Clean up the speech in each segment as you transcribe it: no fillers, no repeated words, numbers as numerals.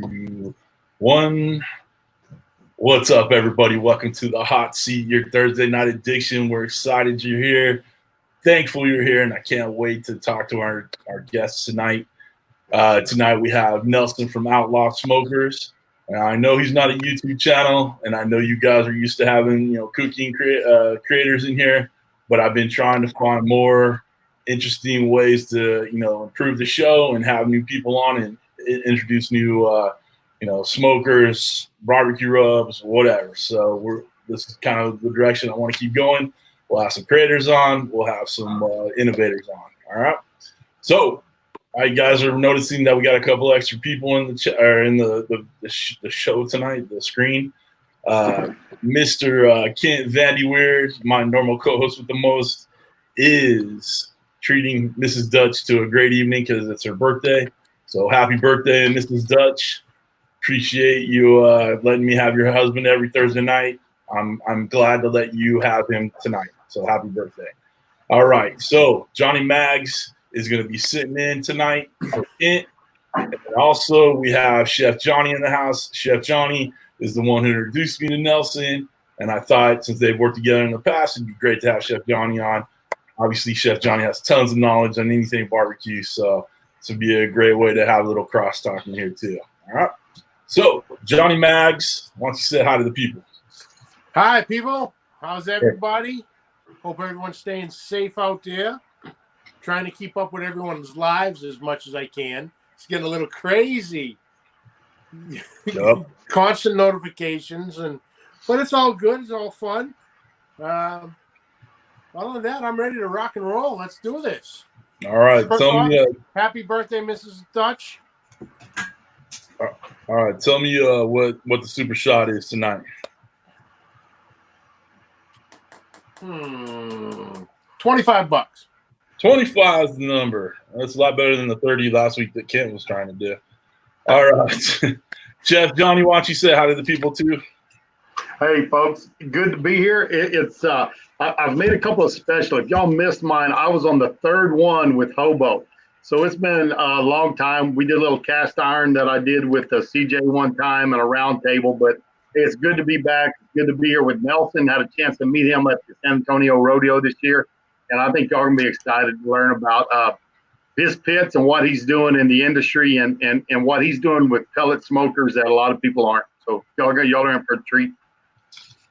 2, 1. What's up, everybody? Welcome to the Hot Seat, your Thursday night addiction. We're excited you're here. Thankful you're here, and I can't wait to talk to our guests tonight. Tonight we have Nelson from Outlaw Smokers. I know he's not a YouTube channel, and I know you guys are used to having cooking creators in here, but I've been trying to find more interesting ways to improve the show and have new people on and introduce new smokers, barbecue rubs, whatever. So this is kind of the direction I want to keep going. We'll have some creators on. We'll have some innovators on. All right. So, you guys are noticing that we got a couple extra people in the show tonight, the screen. Mr. Kent Vandy Weird, my normal co-host with the most, is treating Mrs. Dutch to a great evening because it's her birthday. So happy birthday, Mrs. Dutch. Appreciate you letting me have your husband every Thursday night. I'm glad to let you have him tonight. So happy birthday. All right. So Johnny Mags is going to be sitting in tonight for Kent. And also we have Chef Johnny in the house. Chef Johnny is the one who introduced me to Nelson. And I thought since they've worked together in the past, it'd be great to have Chef Johnny on. Obviously, Chef Johnny has tons of knowledge on anything barbecue. So this would be a great way to have a little cross-talk in here too. All right. So Johnny Mags, why don't you say hi to the people? Hi, people. How's everybody? Hope everyone's staying safe out there. Trying to keep up with everyone's lives as much as I can. It's getting a little crazy. Yep. Constant notifications, but it's all good. It's all fun. Other than that, I'm ready to rock and roll. Let's do this. All right. Tell me, happy birthday, Mrs. Dutch. All right. Tell me what the super shot is tonight. 25 bucks. 25 is the number. That's a lot better than the 30 last week that Kent was trying to do. All right. Chef Johnny, why don't you say hi to the people too? Hey, folks. Good to be here. I've made a couple of special. If y'all missed mine, I was on the third one with Hobo. So it's been a long time. We did a little cast iron that I did with CJ one time and a round table, but it's good to be back. It's good to be here with Nelson. Had a chance to meet him at the San Antonio Rodeo this year. And I think y'all are going to be excited to learn about his pits and what he's doing in the industry and what he's doing with pellet smokers that a lot of people aren't. So y'all are in for a treat.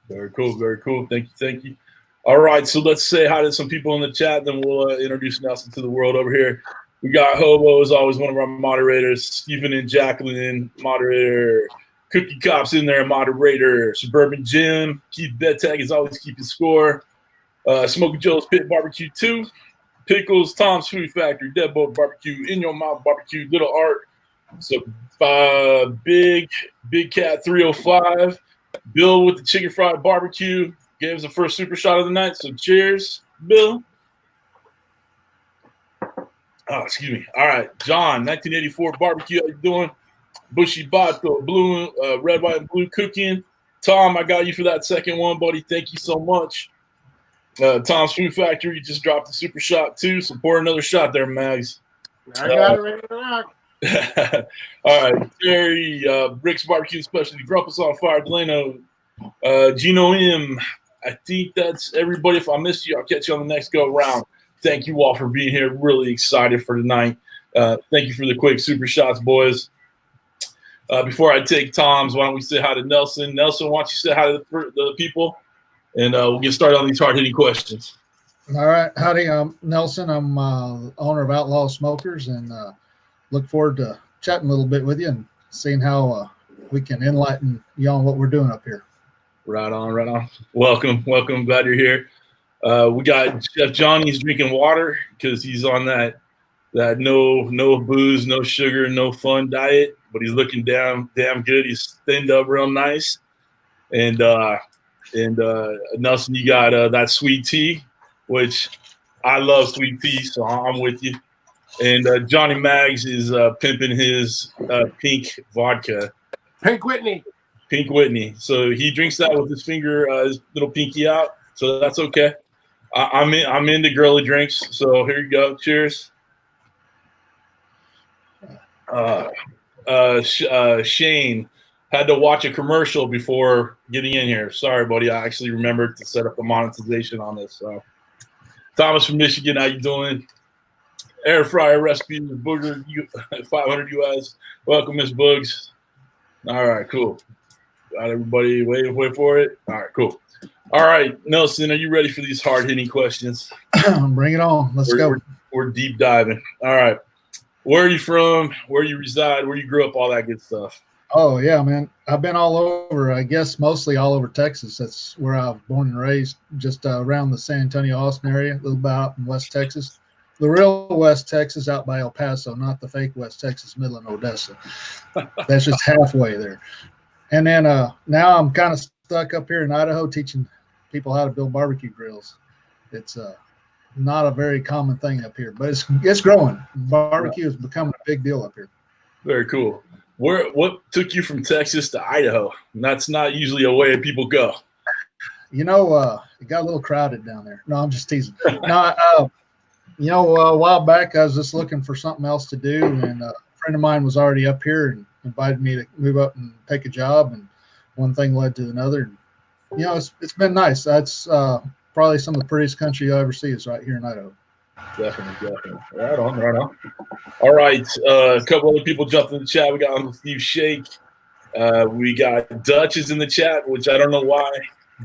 Very cool. Very cool. Thank you. All right. So let's say hi to some people in the chat. Then we'll introduce Nelson to the world over here. We got Hobo, as always, one of our moderators. Stephen and Jacqueline, moderator. Cookie Cop's in there, moderator. Suburban Jim. Keith Bettag is always keeping score. Smoky Joe's Pit BBQ 2. Pickles, Tom's Food Factory, Deadbolt Barbecue, In Your Mouth Barbecue, Little Art. So Big Cat 305. Bill with the chicken fried barbecue gave us the first super shot of the night. So cheers, Bill. Oh, excuse me. All right, John, 1984 barbecue. How you doing? Bushy Vodka, blue, red, white, and blue cooking. Tom, I got you for that second one, buddy. Thank you so much. Tom's Food Factory just dropped a super shot too. So pour another shot there, Mags. I got it ready to rock. All right, Jerry, Rick's Barbecue Specialty, Grumpus on Fire, Delano, Gino M. I think that's everybody. If I missed you, I'll catch you on the next go round. Thank you all for being here. Really excited for tonight. Thank you for the quick super shots, boys. Before I take Tom's, why don't we say hi to Nelson? Nelson, why don't you say hi to the people? And we'll get started on these hard-hitting questions. All right. Howdy, I'm Nelson. I'm owner of Outlaw Smokers, and look forward to chatting a little bit with you and seeing how we can enlighten you on what we're doing up here. Right on. Welcome. Glad you're here. We got Chef Johnny's drinking water because he's on that no booze, no sugar, no fun diet, but he's looking damn good. He's thinned up real nice. And Nelson, you got that sweet tea, which I love sweet tea, so I'm with you. And Johnny Mags is pimping his pink vodka. Pink Whitney. So he drinks that with his finger, his little pinky out. So that's okay. I'm into girly drinks. So here you go. Cheers. Shane had to watch a commercial before getting in here. Sorry, buddy. I actually remembered to set up the monetization on this. So, Thomas from Michigan, how you doing? Air fryer recipe with Booger 500 US. Welcome, Miss Boogs. All right, cool. Got everybody wait for it. All right, cool. All right, Nelson, are you ready for these hard-hitting questions? Bring it on. Let's go. We're deep diving. All right. Where are you from? Where you reside? Where you grew up? All that good stuff. Oh, yeah, man. I've been all over, I guess mostly all over Texas. That's where I was born and raised, just around the San Antonio, Austin area, a little bit out in West Texas. The real West Texas out by El Paso, not the fake West Texas, Midland, Odessa. That's just halfway there. And then now I'm kind of stuck up here in Idaho teaching people how to build barbecue grills. It's not a very common thing up here, but it's growing. Barbecue is becoming a big deal up here. Very cool. What took you from Texas to Idaho? That's not usually a way people go. You know, it got a little crowded down there. No, I'm just teasing. No, you know, a while back I was just looking for something else to do, and a friend of mine was already up here and invited me to move up and take a job, and one thing led to another. And, you know, it's been nice. That's probably some of the prettiest country you'll ever see is right here in Idaho. Definitely. Right on. All right, a couple other people jumped in the chat. We got Uncle Steve Shake. We got Dutch is in the chat, which I don't know why.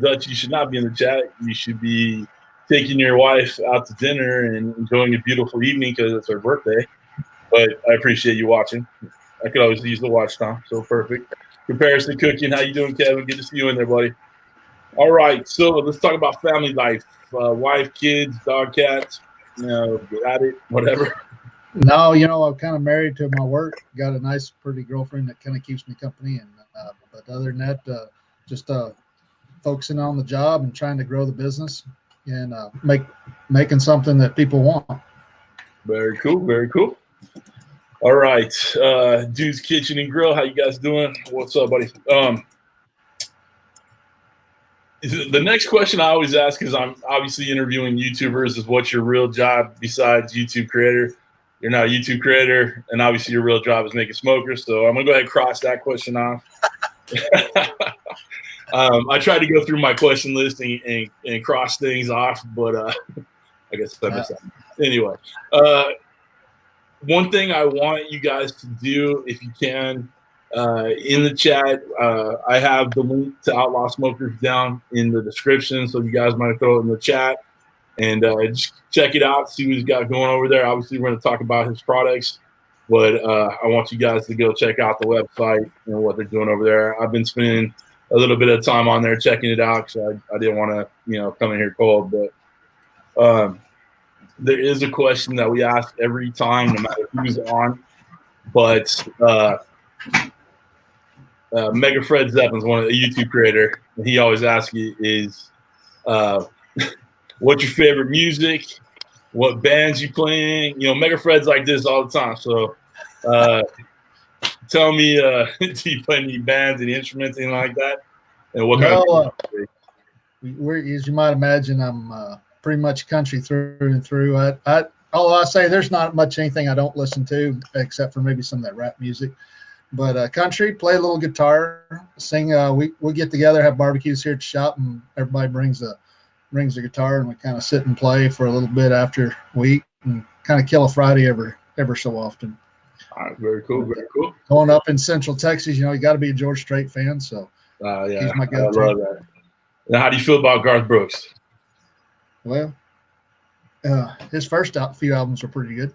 Dutch, you should not be in the chat. You should be taking your wife out to dinner and enjoying a beautiful evening because it's her birthday. But I appreciate you watching. I could always use the watch time, so perfect. Comparison cooking. How you doing, Kevin? Good to see you in there, buddy. All right, so let's talk about family life. Wife, kids, dog, cats. You know, get at it, whatever. No, you know, I'm kind of married to my work. Got a nice, pretty girlfriend that kind of keeps me company. And but other than that, just focusing on the job and trying to grow the business and making something that people want. Very cool. All right, Dude's Kitchen and Grill. How you guys doing? What's up, buddy? The next question I always ask, because I'm obviously interviewing YouTubers, is what's your real job besides YouTube creator? You're not a YouTube creator, and obviously your real job is making smokers. So I'm going to go ahead and cross that question off. I tried to go through my question list and cross things off, but I guess I missed that. Anyway, one thing I want you guys to do, if you can, in the chat, I have the link to Outlaw Smokers down in the description, so you guys might throw it in the chat and just check it out, see what he's got going over there. Obviously, we're going to talk about his products, but I want you guys to go check out the website and what they're doing over there. I've been spending a little bit of time on there checking it out because I didn't want to, come in here cold. But there is a question that we ask every time, no matter who's on, but Mega Fred Zeppelin's one of the YouTube creator, and he always asks you is, what's your favorite music? What bands you playing? Mega Fred's like this all the time. So tell me, do you play any bands, any instruments, anything like that? And what kind of as you might imagine, I'm pretty much country through and through. Although I say there's not much anything I don't listen to except for maybe some of that rap music. But country, play a little guitar, sing. We get together, have barbecues here at the shop, and everybody brings a guitar, and we kind of sit and play for a little bit after we eat, and kind of kill a Friday ever so often. All right, very cool. Going up in Central Texas, you got to be a George Strait fan, so yeah, he's my go-to. I love that. Now, how do you feel about Garth Brooks? Well, his first few albums were pretty good.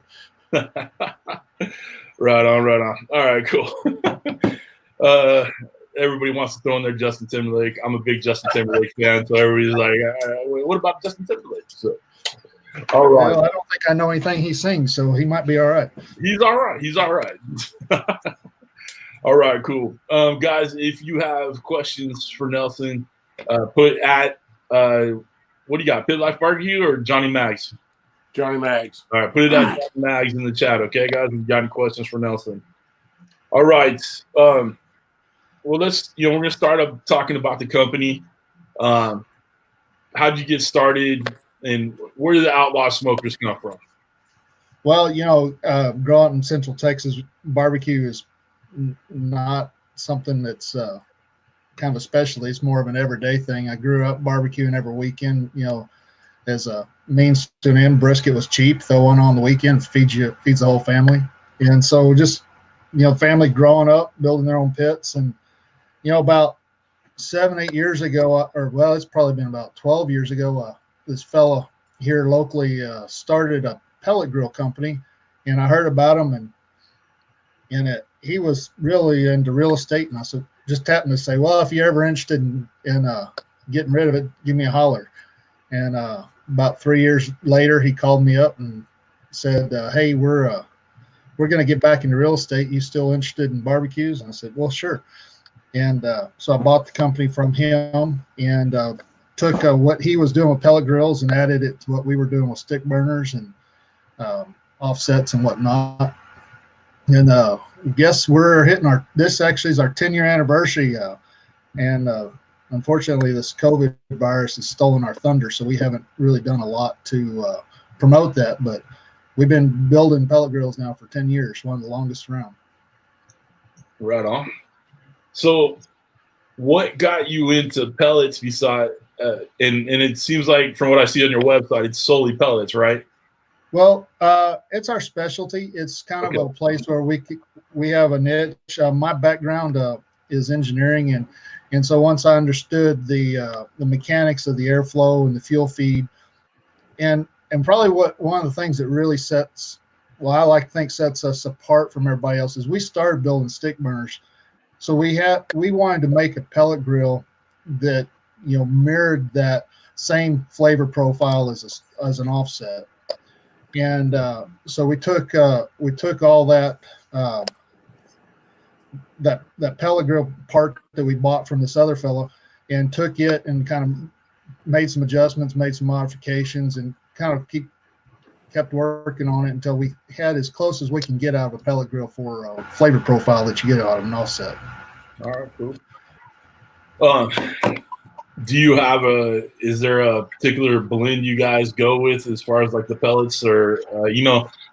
Right on. All right, cool. Everybody wants to throw in their Justin Timberlake. I'm a big Justin Timberlake fan, so everybody's like, what about Justin Timberlake? So, all right. Well, I don't think I know anything he sings, so he might be all right. He's all right. All right, cool. Guys, if you have questions for Nelson, put at, what do you got, Pit Life Barbecue or Johnny Mags? Johnny Mags. All right, put it at Johnny Mags in the chat, okay, guys? If you got any questions for Nelson. All right. Well, let's, we're going to start up talking about the company. How'd you get started, and where did the Outlaw Smokers come from? Well, growing up in Central Texas, barbecue is not something that's kind of a specialty. It's more of an everyday thing. I grew up barbecuing every weekend, as a means to an end. Brisket was cheap. Throw one on the weekend, feeds the whole family. And so just, family growing up, building their own pits. And, about 7-8 years ago, it's probably been about 12 years ago, this fella here locally started a pellet grill company, and I heard about him, and he was really into real estate, and I said, just happened to say, well, if you're ever interested in getting rid of it, give me a holler. And about 3 years later, he called me up and said, hey, we're going to get back into real estate. You still interested in barbecues? And I said, well, sure. And so I bought the company from him and took what he was doing with pellet grills and added it to what we were doing with stick burners and offsets and whatnot. And guess we're hitting this actually is our 10-year anniversary. And unfortunately, this COVID virus has stolen our thunder, so we haven't really done a lot to promote that. But we've been building pellet grills now for 10 years, one of the longest around. Right on. So what got you into pellets beside, and it seems like from what I see on your website, it's solely pellets, right? Well, it's our specialty. It's kind of a place where we have a niche. My background is engineering, and so once I understood the mechanics of the airflow and the fuel feed, and probably one of the things that really sets us apart from everybody else is we started building stick burners. So we wanted to make a pellet grill that mirrored that same flavor profile as an offset. And so we took all that that pellet grill part that we bought from this other fellow and took it and kind of made some adjustments, made some modifications, and kind of kept working on it until we had as close as we can get out of a pellet grill for a flavor profile that you get out of an offset. All right, cool. Do you have is there a particular blend you guys go with as far as like the pellets, or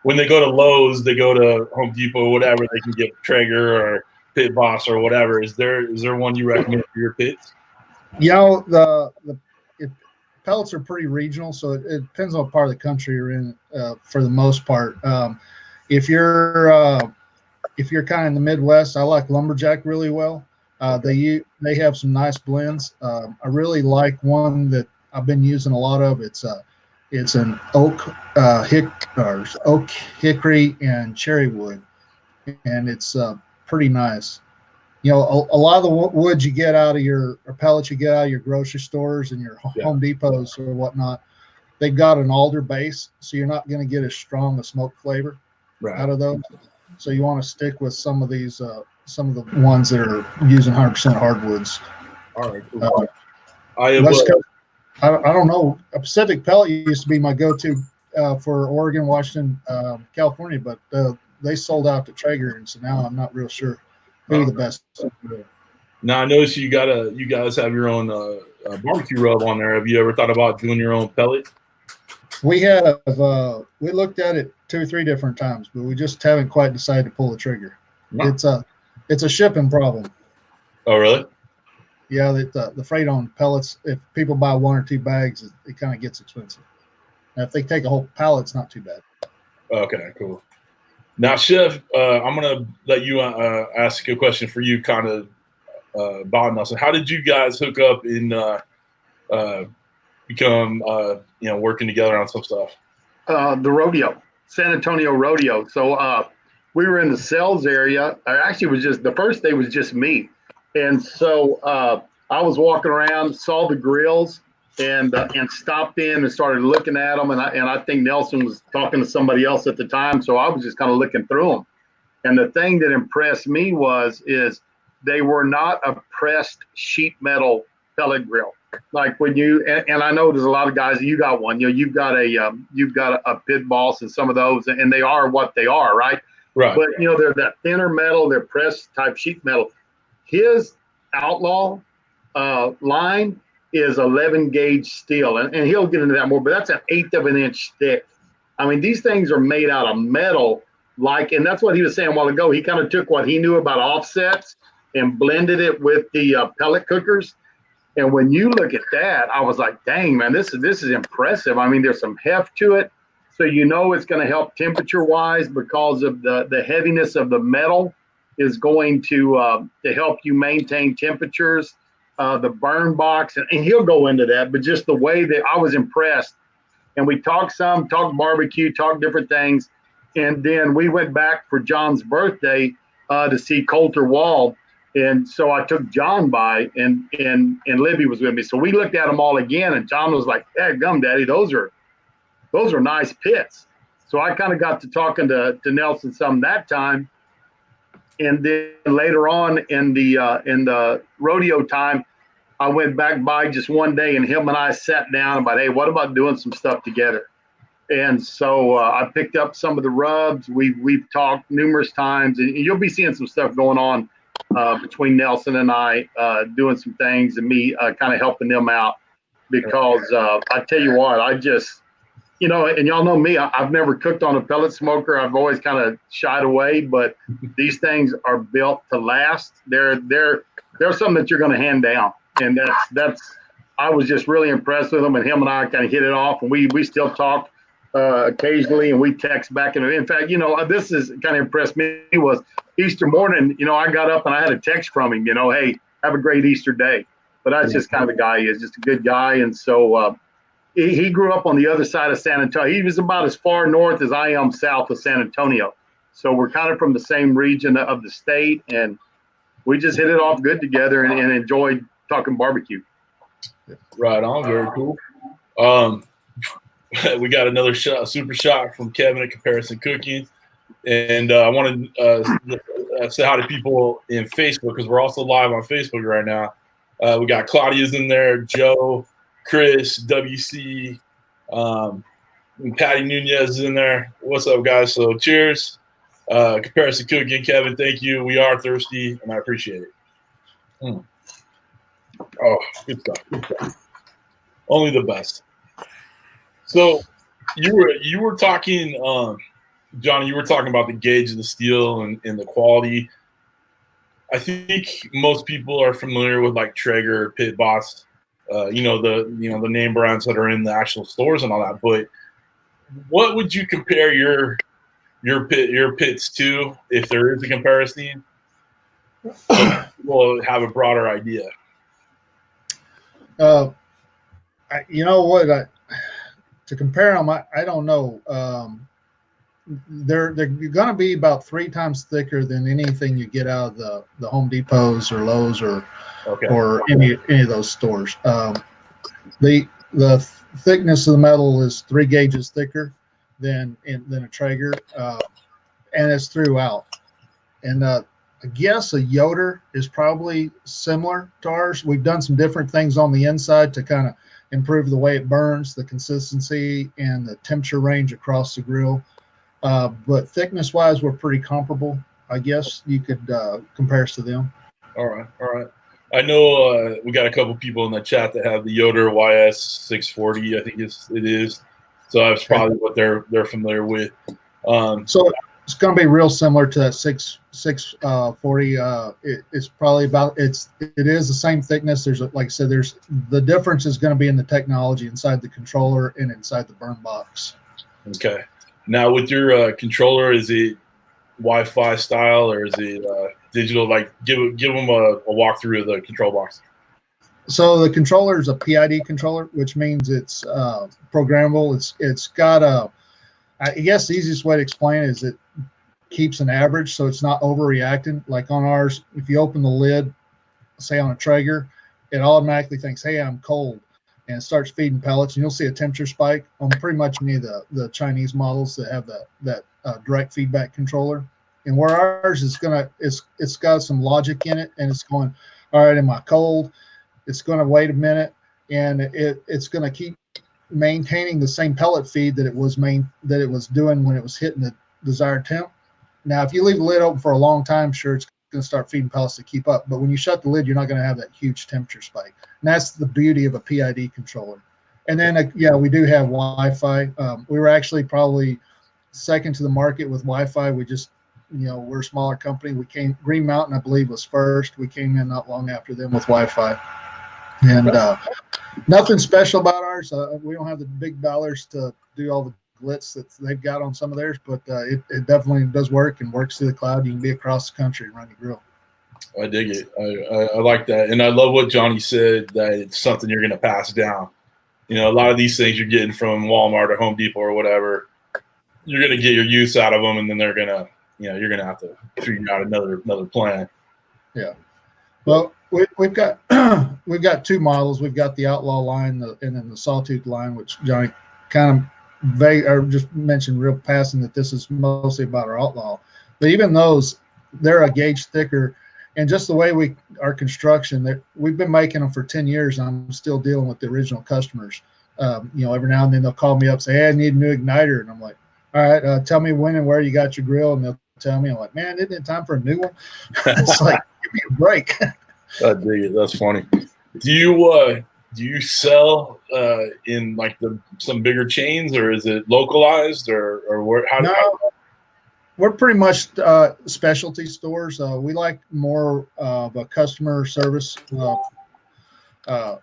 when they go to Lowe's, they go to Home Depot, whatever, they can get Traeger or Pit Boss or whatever. Is there one you recommend for your pits? Pellets are pretty regional, so it depends on what part of the country you're in. For the most part, if you're kind of in the Midwest, I like Lumberjack really well. They have some nice blends. I really like one that I've been using a lot of. It's an oak hickory and cherry wood, and it's pretty nice. A lot of the woods you get out of or pellets you get out of your grocery stores and your Home Depots or whatnot, they've got an alder base, so you're not going to get as strong a smoke flavor out of those. So you want to stick with some of these, some of the ones that are using 100% hardwoods. All right, cool. I don't know. A Pacific pellet used to be my go-to for Oregon, Washington, California, but they sold out to Traeger, and so now I'm not real sure who the best. Now I noticed you guys have your own barbecue rub on there. Have you ever thought about doing your own pellet? We have. We looked at it 2 or 3 different times, but we just haven't quite decided to pull the trigger. No. It's a shipping problem. Oh, really? Yeah, the freight on pellets, if people buy 1 or 2 bags, it kind of gets expensive. Now, if they take a whole pallet, it's not too bad. Okay, cool. Now, Chef, I'm going to let you ask a question for you, kind of, Bob Nelson. How did you guys hook up and become, working together on some stuff? The rodeo, San Antonio rodeo. So we were in the sales area. Actually, it was just the first day was just me. And so I was walking around, saw the grills, and stopped in and started looking at them. And I think Nelson was talking to somebody else at the time, so I was just kind of looking through them. And the thing that impressed me is they were not a pressed sheet metal pellet grill. Like when you and I know there's a lot of guys. You got one. You've got a Pit Boss and some of those, and they are what they are, right? Right. But they're that thinner metal. They're pressed type sheet metal. His Outlaw line is 11 gauge steel, and he'll get into that more, but that's an 1/8 of an inch thick. I mean, these things are made out of metal, like, and that's what he was saying a while ago. He kind of took what he knew about offsets and blended it with the pellet cookers. And when you look at that, I was like, dang, man, this is impressive. I mean, there's some heft to it. So you know it's going to help temperature-wise because of the heaviness of the metal is going to help you maintain temperatures. The burn box, and he'll go into that, but just the way that I was impressed. And we talked barbecue, talked different things. And then we went back for John's birthday to see Coulter Wall. And so I took John by, and Libby was with me. So we looked at them all again, and John was like, "Hey, gum, Daddy, those are nice pits." So I kind of got to talking to Nelson some that time. And then later on in the rodeo time, I went back by just one day, and him and I sat down about, hey, what about doing some stuff together? And so I picked up some of the rubs. We've talked numerous times, and you'll be seeing some stuff going on between Nelson and I, doing some things, and me kind of helping them out. Because I tell you what, I just, and y'all know me, I've never cooked on a pellet smoker. I've always kind of shied away, but these things are built to last. They're something that you're going to hand down. And I was just really impressed with him, and him and I kind of hit it off, and we still talk occasionally, and we text back. And in fact, this is kind of impressed me was Easter morning, I got up and I had a text from him, hey, have a great Easter day. But that's just kind of the guy he is, just a good guy. And so he grew up on the other side of San Antonio. He was about as far north as I am south of San Antonio. So we're kind of from the same region of the state, and we just hit it off good together and enjoyed talking barbecue. Right on, very cool. We got another super shot from Kevin at Comparison Cooking, and I want to say hi to people in Facebook because we're also live on Facebook right now. We got Claudia's in there, Joe, Kris, WC, and Patty Nunez is in there. What's up, guys? So cheers. Comparison Cooking, Kevin, thank you. We are thirsty, and I appreciate it. Oh, good stuff. Good stuff. Only the best. So you were talking, Johnny, you were talking about the gauge of the steel and the quality. I think most people are familiar with like Traeger, Pit Boss, the name brands that are in the actual stores and all that. But what would you compare your pits to, if there is a comparison? We'll have a broader idea. To compare them, I don't know. They're going to be about 3 times thicker than anything you get out of the Home Depots or Lowe's or any of those stores. The thickness of the metal is 3 gauges thicker than a Traeger, and it's throughout. And I guess a Yoder is probably similar to ours. We've done some different things on the inside to kind of improve the way it burns, the consistency, and the temperature range across the grill. But thickness-wise, we're pretty comparable. I guess you could compare us to them. All right. I know we got a couple people in the chat that have the Yoder YS 640. I think it is. So that's probably what they're familiar with. So it's going to be real similar to that 640. It's probably it is the same thickness. Like I said, the difference is going to be in the technology inside the controller and inside the burn box. Okay. Now with your controller, is it Wi-Fi style or is it digital? Like give them a walkthrough of the control box. So the controller is a PID controller, which means it's programmable. It's got I guess the easiest way to explain it is it keeps an average, so it's not overreacting. Like on ours, if you open the lid, say on a Traeger, it automatically thinks, hey, I'm cold, and it starts feeding pellets, and you'll see a temperature spike on pretty much any of the Chinese models that have that direct feedback controller. And where ours is it's got some logic in it, and it's going, all right, am I cold? It's going to wait a minute, and it's going to keep maintaining the same pellet feed that it was doing when it was hitting the desired temp. Now, if you leave the lid open for a long time, sure, it's going to start feeding pellets to keep up. But when you shut the lid, you're not going to have that huge temperature spike. And that's the beauty of a PID controller. And then, we do have Wi-Fi. We were actually probably second to the market with Wi-Fi. We just, we're a smaller company. Green Mountain, I believe, was first. We came in not long after them with Wi-Fi. And nothing special about ours. We don't have the big dollars to do all the glitz that they've got on some of theirs, but it definitely does work and works through the cloud. You can be across the country and run your grill. I dig it. I like that. And I love what Johnny said, that it's something you're going to pass down. A lot of these things you're getting from Walmart or Home Depot or whatever, you're going to get your use out of them, and then they're going to, you're going to have to figure out another plan. Yeah. Well, we've got two models. We've got the Outlaw line and then the Sawtooth line, which Johnny kind of or just mentioned real passing that this is mostly about our Outlaw. But even those, they're a gauge thicker. And just the way our construction, we've been making them for 10 years, and I'm still dealing with the original customers. Every now and then they'll call me up and say, hey, I need a new igniter. And I'm like, all right, tell me when and where you got your grill. And they'll tell me, I'm like, man, isn't it time for a new one? It's like, give me a break. I dig it. That's funny. Do you sell in like some bigger chains, or is it localized, or where? We're pretty much specialty stores. We like more of a customer service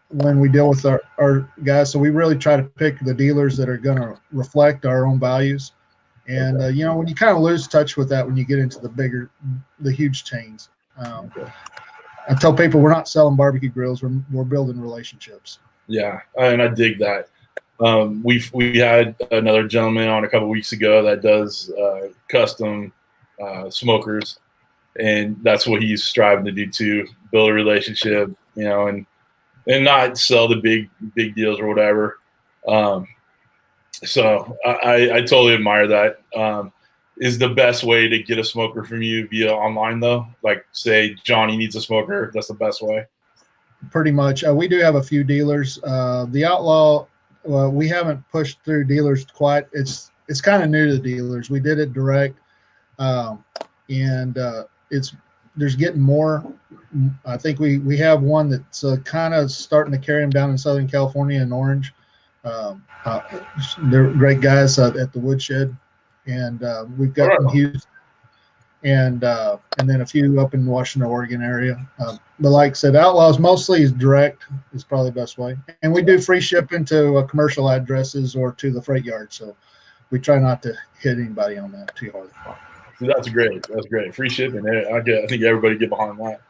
when we deal with our guys. So we really try to pick the dealers that are going to reflect our own values. And, when you kind of lose touch with that when you get into the huge chains. I tell people we're not selling barbecue grills. We're building relationships. Yeah, and I dig that. We had another gentleman on a couple weeks ago that does custom smokers, and that's what he's striving to do too, build a relationship, and not sell the big deals or whatever. So I totally admire that. Is the best way to get a smoker from you via online though? Like say Johnny needs a smoker, that's the best way? Pretty much. We do have a few dealers. The Outlaw, we haven't pushed through dealers quite. It's kind of new to the dealers. We did it direct, and there's getting more. I think we have one that's kind of starting to carry them down in Southern California and Orange. They're great guys at the Woodshed, and we've got them Houston, and then a few up in Washington, Oregon area. But like I said, Outlaws mostly is direct is probably the best way. And we do free shipping to commercial addresses or to the freight yard. So we try not to hit anybody on that too hard. See, that's great. That's great. Free shipping. I think everybody get behind that.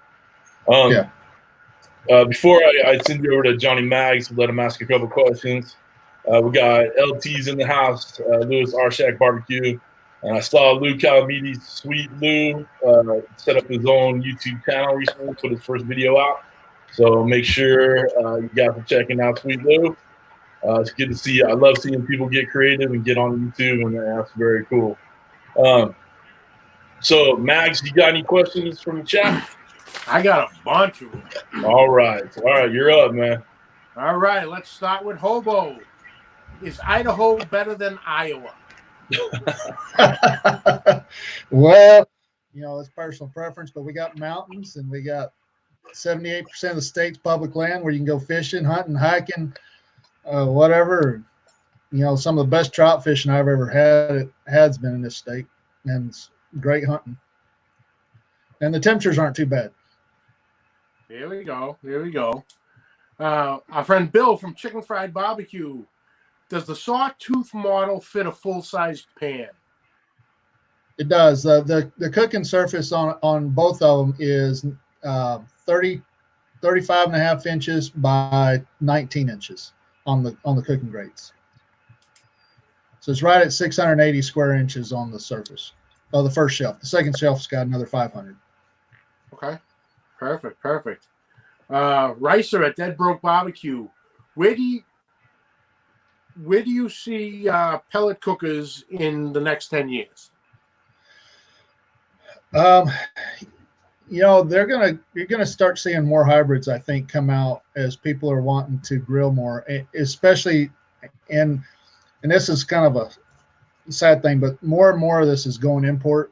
Before I send you over to Johnny Maggs, let him ask a couple questions. We got LT's in the house, Louis Arshak Barbecue. And I saw Lou Calamiti's Sweet Lou set up his own YouTube channel recently, put his first video out. So make sure you guys are checking out Sweet Lou. It's good to see. I love seeing people get creative and get on YouTube, and that's very cool. So, Mags, you got any questions from the chat? I got a bunch of them. All right, you're up, man. All right, let's start with Hobo. Is Idaho better than Iowa? Well, it's personal preference, but we got mountains and we got 78% of the state's public land where you can go fishing, hunting, hiking, whatever. Some of the best trout fishing I've ever had has been in this state, and it's great hunting. And the temperatures aren't too bad. There we go. Our friend Bill from Chicken Fried Barbecue. Does the Sawtooth model fit a full-size pan? It does. The cooking surface on both of them is 35 and a half inches by 19 inches on the cooking grates. So it's right at 680 square inches on the surface of the first shelf. The second shelf's got another 500. Okay. Perfect. Ricer at Dead Broke Barbecue. Where do you see pellet cookers in the next 10 years? You're gonna start seeing more hybrids, I think, come out as people are wanting to grill more, especially, and this is kind of a sad thing, but more and more of this is going import.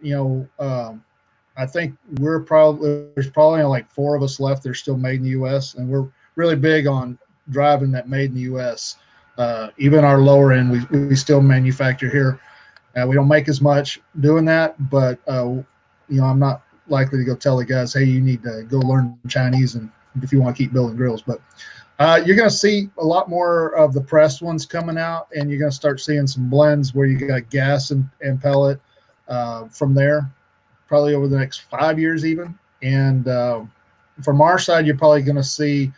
I think there's probably like 4 of us left. They're still made in the U.S. and we're really big on driving that made in the U.S. Even our lower end, we still manufacture here. We don't make as much doing that, but I'm not likely to go tell the guys, hey, you need to go learn Chinese and if you want to keep building grills. But you're going to see a lot more of the pressed ones coming out, and you're going to start seeing some blends where you got gas and pellet from there, probably over the next 5 years even. And from our side, you're probably going to see,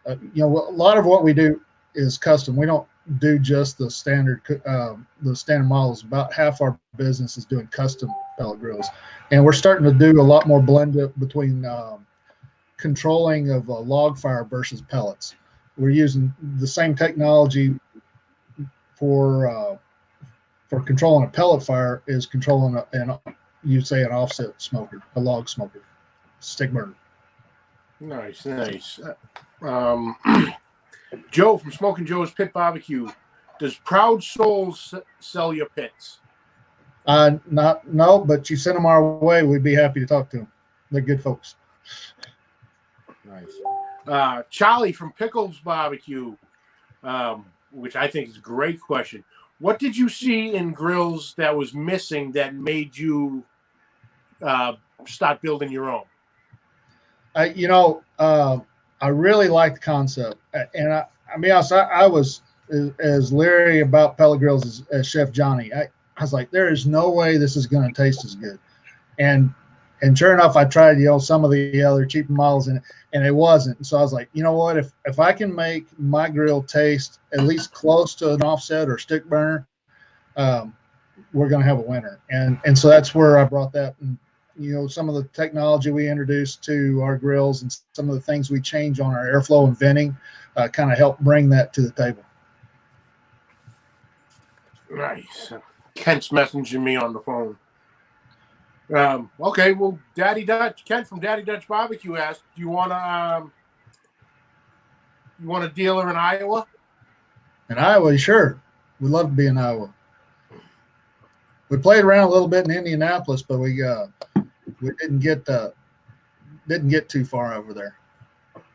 a lot of what we do is custom. We don't do just the standard models. About half our business is doing custom pellet grills, and we're starting to do a lot more blend between controlling of log fire versus pellets. We're using the same technology for controlling a pellet fire is controlling an offset smoker, a log smoker, stick burner. Nice. Joe from Smokin' Joe's Pit BBQ. Does Proud Souls sell your pits? No, but you send them our way, we'd be happy to talk to them. They're good folks. Nice. Charlie from Pickles BBQ, which I think is a great question. What did you see in grills that was missing that made you start building your own? I really like the concept, and I'll be honest, I was as leery about pellet grills as Chef Johnny. I was like, there is no way this is going to taste as good, and sure enough, I tried some of the other cheaper models, and it wasn't. And so I was like, you know what, if I can make my grill taste at least close to an offset or stick burner, we're going to have a winner. And so that's where I brought that. And some of the technology we introduced to our grills and some of the things we change on our airflow and venting kind of help bring that to the table. Nice. Kent's messaging me on the phone. Okay, well, Kent from Daddy Dutch BBQ asked, do you want a dealer in Iowa? In Iowa, sure. We'd love to be in Iowa. We played around a little bit in Indianapolis, but we didn't get too far over there.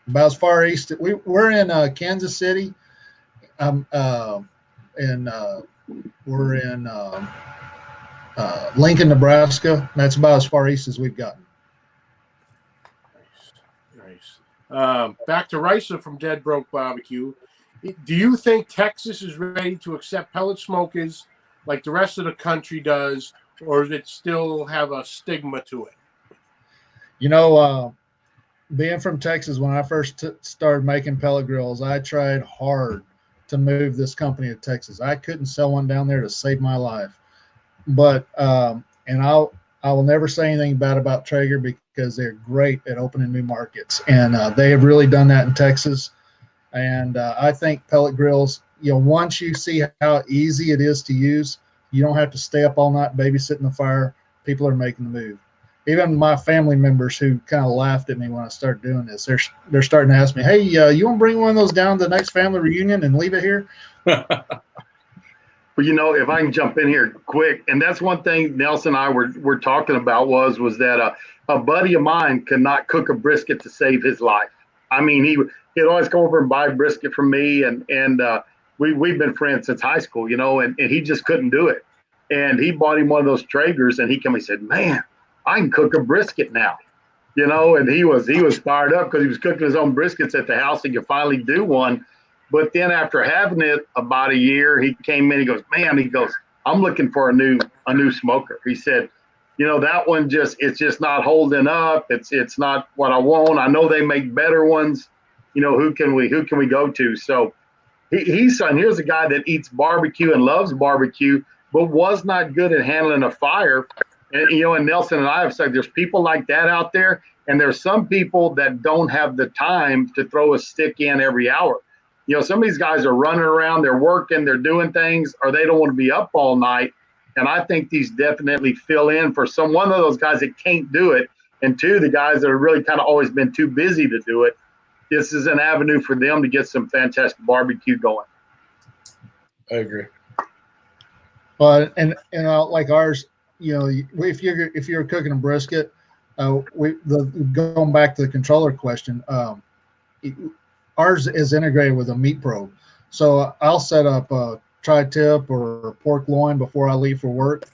About as far east. We're in Kansas City, and we're in Lincoln, Nebraska. That's about as far east as we've gotten. Nice. Back to Risa from Dead Broke BBQ. Do you think Texas is ready to accept pellet smokers like the rest of the country does, or does it still have a stigma to it? Being from Texas, when I first started making pellet grills, I tried hard to move this company to Texas. I couldn't sell one down there to save my life. But and I will never say anything bad about Traeger because they're great at opening new markets, and they have really done that in Texas. And I think pellet grills, once you see how easy it is to use, you don't have to stay up all night babysitting the fire. People are making the move. Even my family members who kind of laughed at me when I started doing this, they're starting to ask me, hey, you want to bring one of those down to the next family reunion and leave it here? Well, if I can jump in here quick, and that's one thing Nelson and I were talking about was that a buddy of mine could not cook a brisket to save his life. I mean, he'd always come over and buy brisket from me, and we've been friends since high school, and he just couldn't do it. And he bought him one of those Traegers, and he came and said, man, I can cook a brisket now, and he was fired up because he was cooking his own briskets at the house and could finally do one. But then after having it about a year, he came in, he goes, I'm looking for a new smoker. He said, that one it's just not holding up. It's not what I want. I know they make better ones. Who can we go to? So here's a guy that eats barbecue and loves barbecue, but was not good at handling a fire. And Nelson and I have said there's people like that out there, and there's some people that don't have the time to throw a stick in every hour. Some of these guys are running around, they're working, they're doing things, or they don't want to be up all night. And I think these definitely fill in for one of those guys that can't do it, and two, the guys that have really kind of always been too busy to do it. This is an avenue for them to get some fantastic barbecue going. I agree. Well, and like ours, if you're cooking a brisket, going back to the controller question, ours is integrated with a meat probe. So I'll set up tri-tip or pork loin before I leave for work,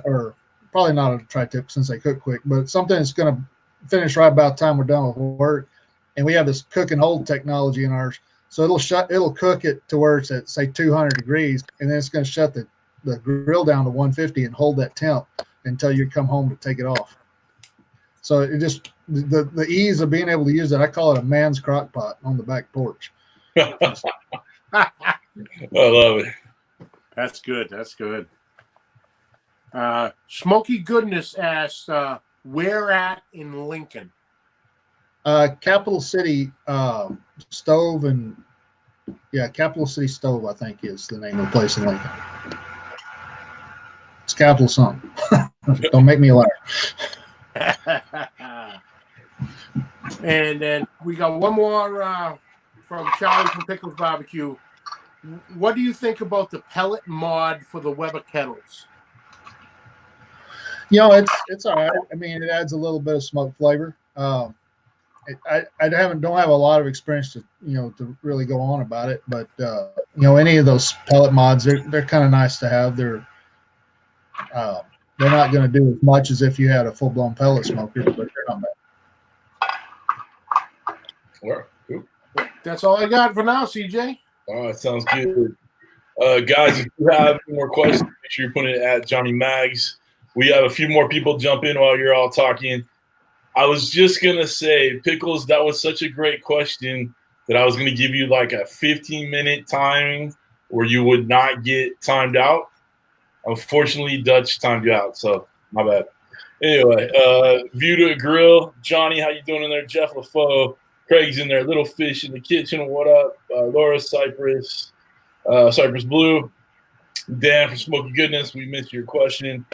or probably not a tri-tip since they cook quick, but something that's going to finish right about the time we're done with work. And we have this cook and hold technology in ours, so it'll cook it to where it's at, say, 200 degrees, and then it's going to shut the grill down to 150 and hold that temp until you come home to take it off. So it just the ease of being able to use it, I call it a man's crock pot on the back porch. I love it. That's good. That's good. SmokeyGoodness asked, where at in Lincoln? Capital City Stove Capital City Stove, I think, is the name of the place in Lincoln. It's Capital something. Don't make me a liar. And then we got one more from Charlie from Pickles Barbecue. What do you think about the pellet mod for the Weber kettles? It's all right. I mean, it adds a little bit of smoke flavor. I don't have a lot of experience to really go on about it, but any of those pellet mods, they're kind of nice to have. They're not going to do as much as if you had a full blown pellet smoker, but they're not bad. Well, cool. That's all I got for now, CJ. Oh, that sounds good. Guys, if you have any more questions, make sure you're putting it at Johnny Mags. We have a few more people jump in while you're all talking. I was just going to say, Pickles, that was such a great question that I was going to give you like a 15-minute timing where you would not get timed out. Unfortunately, Dutch timed you out, so my bad. Anyway, View to a Grill. Johnny, how you doing in there? Jeff LaFoe. Craig's in there. Little Fish in the Kitchen. What up? Laura Cypress Blue. Dan from SmokeyGoodness. We missed your question.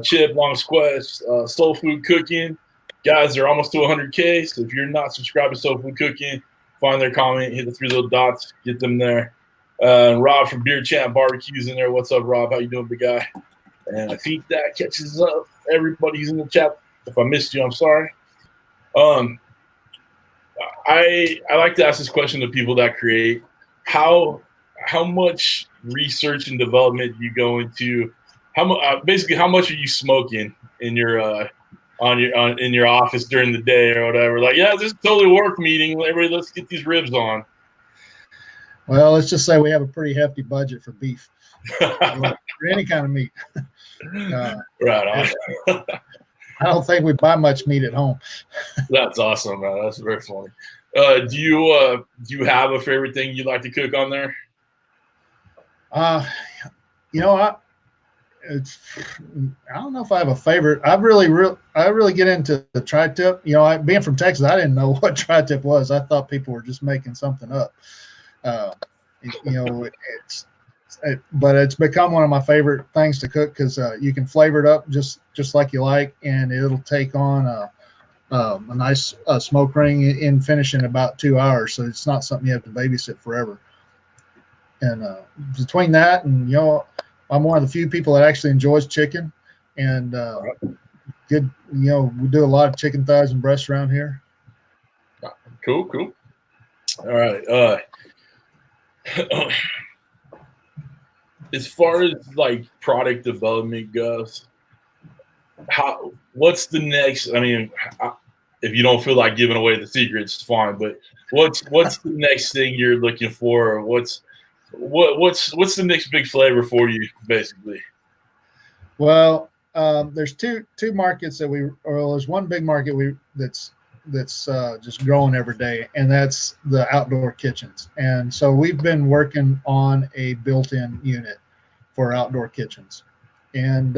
Chip, Longest Quest. Soul Food Cooking. Guys, they're almost to 100K, so if you're not subscribed to Soul Food Cooking, find their comment, hit the 3 little dots, get them there. Rob from Beer Champ Barbecues in there. What's up, Rob? How you doing, big guy? And I think that catches up everybody's in the chat. If I missed you, I'm sorry. I like to ask this question to people that create. How much research and development do you go into? Basically, how much are you smoking in your in your office during the day or whatever? Like, yeah, this is totally work meeting. Everybody, let's get these ribs on. Well, let's just say we have a pretty hefty budget for beef, for any kind of meat. Right on. I don't think we buy much meat at home. That's awesome, man. That's very funny. Do you have a favorite thing you like to cook on there? I don't know if I have a favorite. I really get into the tri-tip. Being from Texas, I didn't know what tri-tip was. I thought people were just making something up. But it's become one of my favorite things to cook because you can flavor it up just like you like, and it'll take on a nice smoke ring in finish in about 2 hours. So it's not something you have to babysit forever. And between that and I'm one of the few people that actually enjoys chicken, and good. We do a lot of chicken thighs and breasts around here. Cool. All right. As far as like product development goes, what's the next? I mean, if you don't feel like giving away the secrets, it's fine. But what's the next thing you're looking for? Or what's the next big flavor for you, basically? Well, there's two markets there's one big market that's just growing every day, and that's the outdoor kitchens. And so we've been working on a built-in unit for outdoor kitchens. And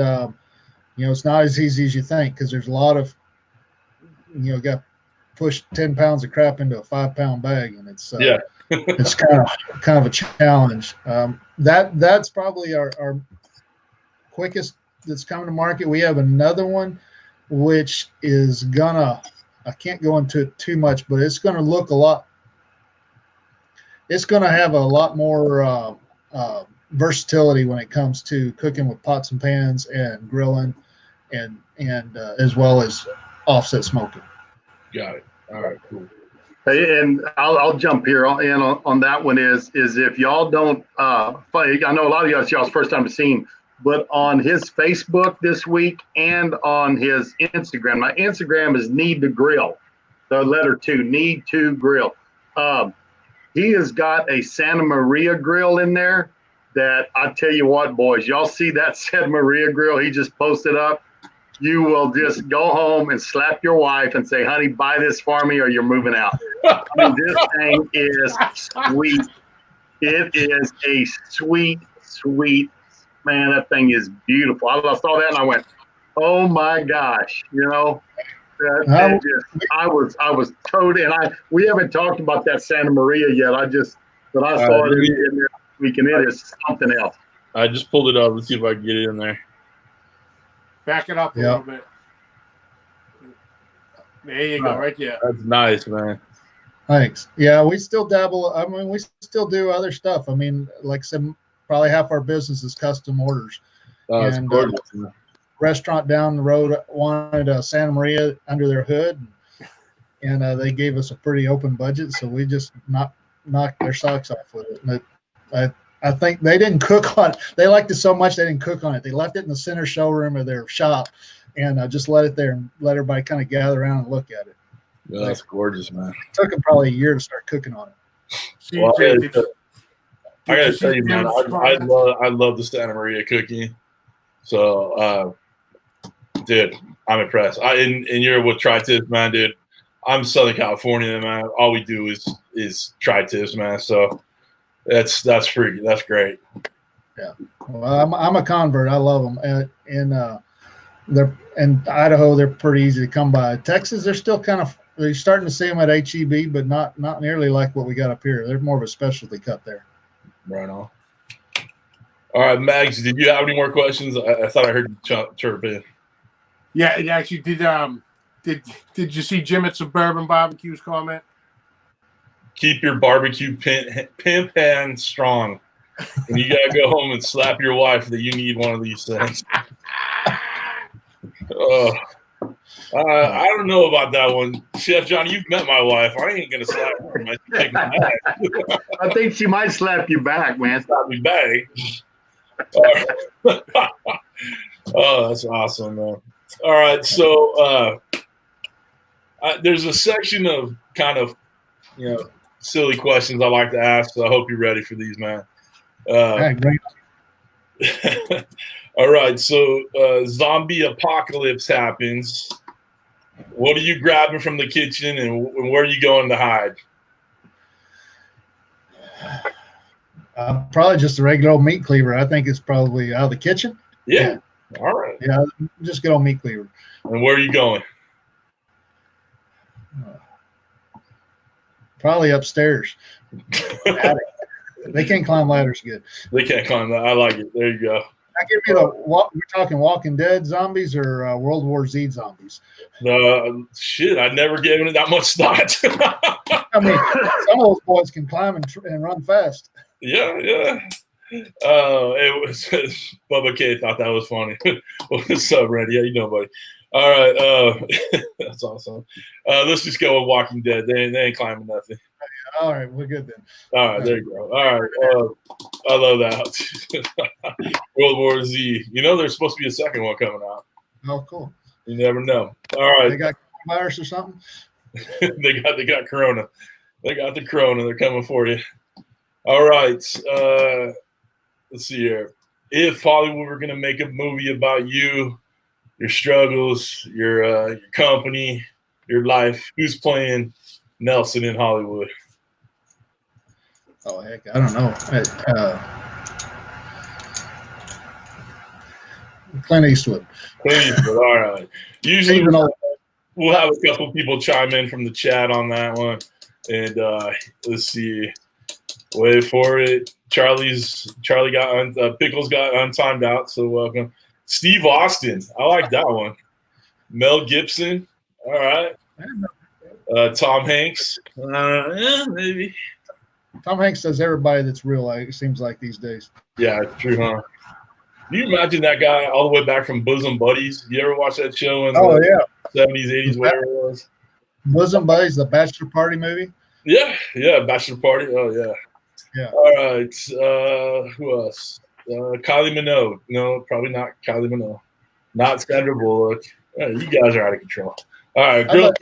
it's not as easy as you think, because there's a lot of got to push 10 pounds of crap into a 5-pound bag, and it's it's kind of a challenge. That's probably our quickest that's coming to market. We have another one which is I can't go into it too much, but it's going to look it's going to have a lot more versatility when it comes to cooking with pots and pans and grilling and as well as offset smoking. Got it. All right, cool. Hey, and I'll jump here on that one is if y'all don't, I know a lot of y'all's first time to see him, but on his Facebook this week and on his Instagram, my Instagram is Need to Grill, the letter 2, Need to Grill. He has got a Santa Maria grill in there that I tell you what, boys, y'all see that Santa Maria grill he just posted up? You will just go home and slap your wife and say, honey, buy this for me or you're moving out. I mean, this thing is sweet. It is a sweet, sweet, man, that thing is beautiful. I saw that and I went, oh my gosh, you know. I was totally, and we haven't talked about that Santa Maria yet. But I saw it in there this week, and it is something else. I just pulled it up. Let's see if I can get it in there. Back it up a little bit. There you go, right there. That's nice, man. Thanks. Yeah, we still dabble. I mean, we still do other stuff. I mean, like I said, probably half our business is custom orders. Oh, that's gorgeous. Restaurant down the road wanted a Santa Maria under their hood, and they gave us a pretty open budget, so we just knocked their socks off with it. And I think they didn't cook on it. They liked it so much they didn't cook on it. They left it in the center showroom of their shop and just let it there and let everybody kind of gather around and look at it. Yeah, that's gorgeous, man. It took them probably a year to start cooking on it. Well, I gotta tell you, man, I love the Santa Maria cookie. So, dude, I'm impressed. And you're with Tri-Tips, man, dude. I'm Southern California, man. All we do is Tri-Tips, man. So that's freaky. That's great. Yeah. Well, I'm a convert. I love them. And they're in Idaho. They're pretty easy to come by. Texas, they're still they're starting to see them at HEB, but not nearly like what we got up here. They're more of a specialty cut there. Right on. All right, Mags, did you have any more questions? I thought I heard you chirp in. Yeah, it actually did. Did you see Jim at Suburban Barbecue's comment? Keep your barbecue pimp hand strong. And you gotta go home and slap your wife that you need one of these things. I don't know about that one, Chef Johnny. You've met my wife. I ain't gonna slap her. I think she might slap you back, man. Slap me back. Oh, that's awesome, man. All right, so there's a section of kind of silly questions I like to ask. So I hope you're ready for these, man. Great. All right, so zombie apocalypse happens. What are you grabbing from the kitchen, and where are you going to hide? Probably just a regular old meat cleaver. I think it's probably out of the kitchen. Yeah. All right. Yeah, just good old meat cleaver. And where are you going? Probably upstairs. They can't climb ladders good. They can't climb that. I like it. There you go. Now give me we're talking Walking Dead zombies or World War Z zombies? Shit, I'd never given it that much thought. I mean, some of those boys can climb and run fast. Yeah. It was Bubba K thought that was funny. What's up, Randy? How you doing, buddy? All right, that's awesome. Let's just go with Walking Dead. They ain't climbing nothing. All right, we're good then. All right, there you go. All right, I love that. World War Z. There's supposed to be a second one coming out. Oh, cool. You never know. All right, they got virus or something. they got Corona. They got the Corona. They're coming for you. All right. Let's see here. If Hollywood were going to make a movie about you, your struggles, your company, your life, who's playing Nelson in Hollywood? Oh, heck, I don't know. Clint Eastwood. Clint Eastwood, all right. Usually we'll have a couple people chime in from the chat on that one. And let's see. Wait for it. Charlie got Pickles got untimed out, so welcome. Steve Austin, I like that one. Mel Gibson, all right. Tom Hanks, maybe. Tom Hanks does everybody that's real. It seems like these days. Yeah, it's true, huh? Can you imagine that guy all the way back from Bosom Buddies? You ever watch that show in the 70s, 80s, whatever it was? Bosom Buddies, the bachelor party movie. Yeah, bachelor party. Oh yeah. Yeah. All right. Who else? Kylie Minogue. No, probably not Kylie Minogue. Not Sandra Bullock. You guys are out of control. All right, girls.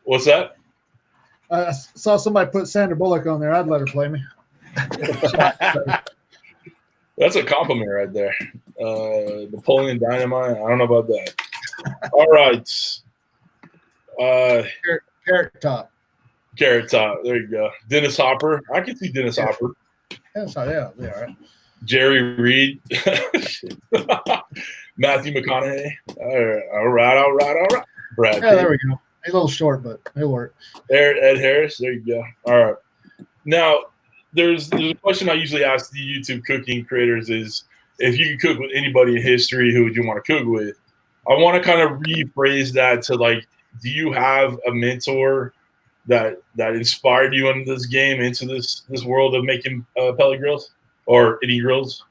What's that? I saw somebody put Sandra Bullock on there. I'd let her play me. That's a compliment right there. Napoleon Dynamite. I don't know about that. All right. Carrot Top. Carrot Top. There you go. Dennis Hopper. I can see Dennis Hopper. Yeah, all right. Jerry Reed. Matthew McConaughey. All right. Brad. Yeah, there we go. He's a little short, but it'll work. Ed Harris. There you go. All right. Now, there's a question I usually ask the YouTube cooking creators is, if you could cook with anybody in history, who would you want to cook with? I want to kind of rephrase that to like, do you have a mentor that inspired you into this game, into this world of making pellet grills or any grills?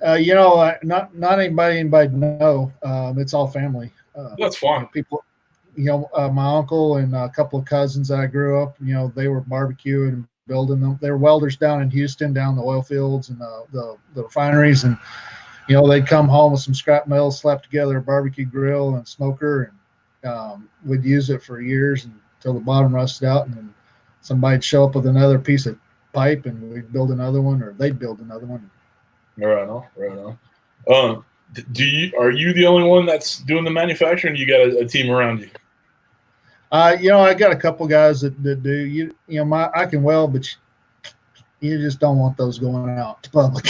Not anybody know. It's all family. That's fine. People, my uncle and a couple of cousins that I grew up, they were barbecuing and building them. They were welders down in Houston, down the oil fields and the refineries, and they'd come home with some scrap metal, slap together a barbecue grill and smoker, and we'd use it for years until the bottom rusted out, and then somebody'd show up with another piece of pipe, and we'd build another one, or they'd build another one. Right on. Are you the only one that's doing the manufacturing? You got a team around you? I got a couple guys that do. I can weld, but you just don't want those going out to public.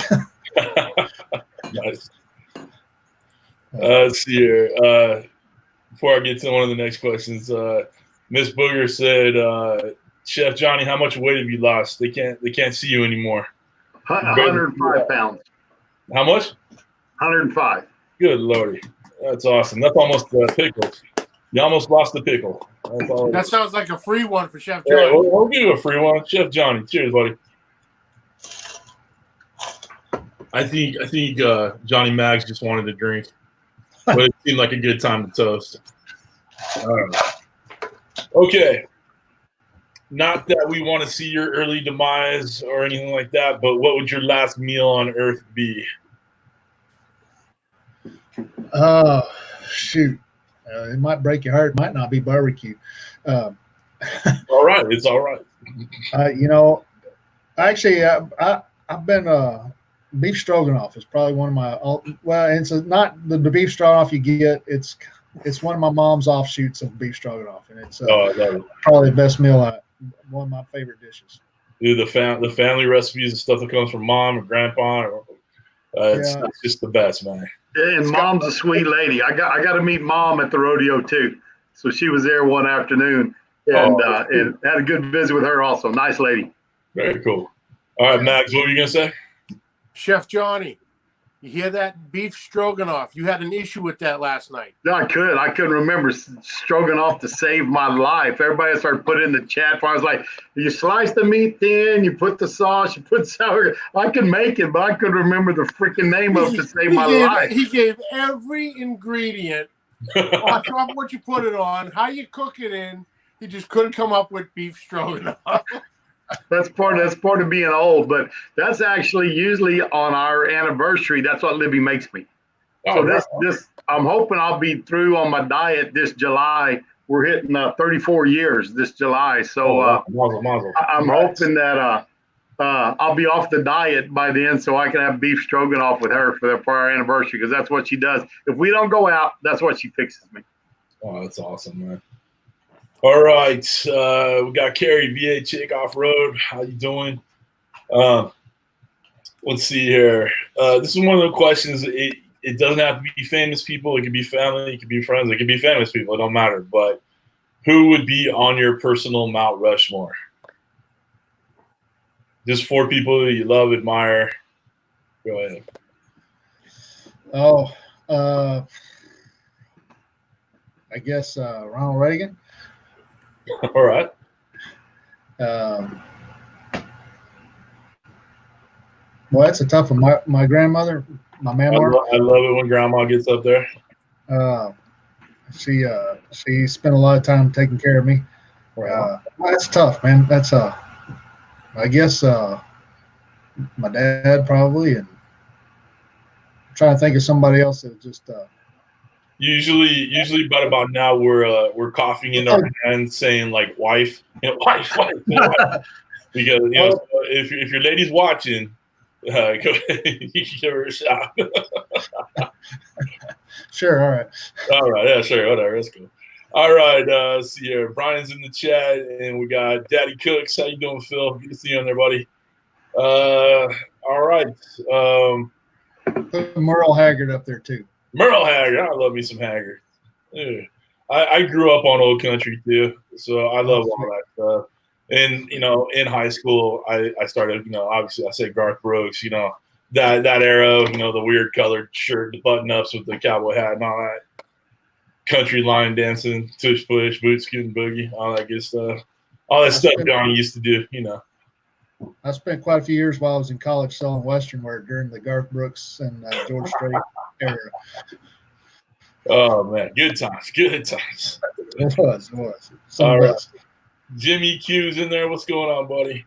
Nice. Let's see here. Before I get to one of the next questions, Miss Booger said, Chef Johnny, how much weight have you lost? They can't see you anymore. 105 pounds. How much? 105. Good Lordy. That's awesome. That's almost pickles. You almost lost the pickle. That sounds like a free one for Chef Johnny. Johnny. We'll give you a free one. Chef Johnny. Cheers, buddy. I think Johnny Mags just wanted to drink, but it seemed like a good time to toast. Okay. Not that we want to see your early demise or anything like that, but what would your last meal on earth be? Shoot. It might break your heart. It might not be barbecue. All right. It's all right. Actually, I've been beef stroganoff is probably one of my it's not the beef stroganoff you get. It's one of my mom's offshoots of beef stroganoff, and it's probably the best meal. One of my favorite dishes. Dude, the family recipes and stuff that comes from mom or grandpa, it's just the best, man. And mom's a sweet lady. I got to meet mom at the rodeo too. So she was there one afternoon and had a good visit with her also. Nice lady. Very cool. All right, Max, what were you gonna say? Chef Johnny, you hear that beef stroganoff? You had an issue with that last night. No, I couldn't remember stroganoff to save my life. Everybody started putting in the chat. I was like, you slice the meat thin, you put the sauce, you put sour. I could make it, but I couldn't remember the freaking name of it to save my life. He gave every ingredient, what you put it on, how you cook it in. He just couldn't come up with beef stroganoff. That's part of being old, but that's actually usually on our anniversary. That's what Libby makes me. So this I'm hoping I'll be through on my diet this July. We're hitting 34 years this July, so I'm hoping that I'll be off the diet by then, so I can have beef stroganoff with her for our anniversary, because that's what she does. If we don't go out, that's what she fixes me. Oh, that's awesome, man. All right, we got Carrie VA Chick Off Road. How you doing? Let's see here. This is one of the questions. It doesn't have to be famous people. It could be family. It could be friends. It could be famous people. It don't matter. But who would be on your personal Mount Rushmore? Just 4 people that you love, admire. Go ahead. I guess Ronald Reagan. All right. Well, that's a tough one. My grandmother, my memoir. I love it when grandma gets up there. She spent a lot of time taking care of me. That's tough, man. That's I guess my dad probably, and I'm trying to think of somebody else that just Usually, about now we're coughing in our hands, saying like wife, wife, wife. Because if your lady's watching, you can give her a shot. Sure, all right, yeah, sure, whatever, that's cool. All right, see here, Brian's in the chat, and we got Daddy Cooks. How you doing, Phil? Good to see you on there, buddy. All right. Put Merle Haggard up there too. Merle Haggard, I love me some Haggard. Yeah. I grew up on old country too, so I love all that stuff. And in high school, I started, obviously I said Garth Brooks, that era of, the weird colored shirt, the button ups with the cowboy hat and all that. Country line dancing, tush push, boot scooting boogie, all that good stuff. All that stuff John used to do, I spent quite a few years while I was in college selling Western wear during the Garth Brooks and George Strait era. Oh man, good times. It was. All right. Jimmy Q's in there. What's going on, buddy?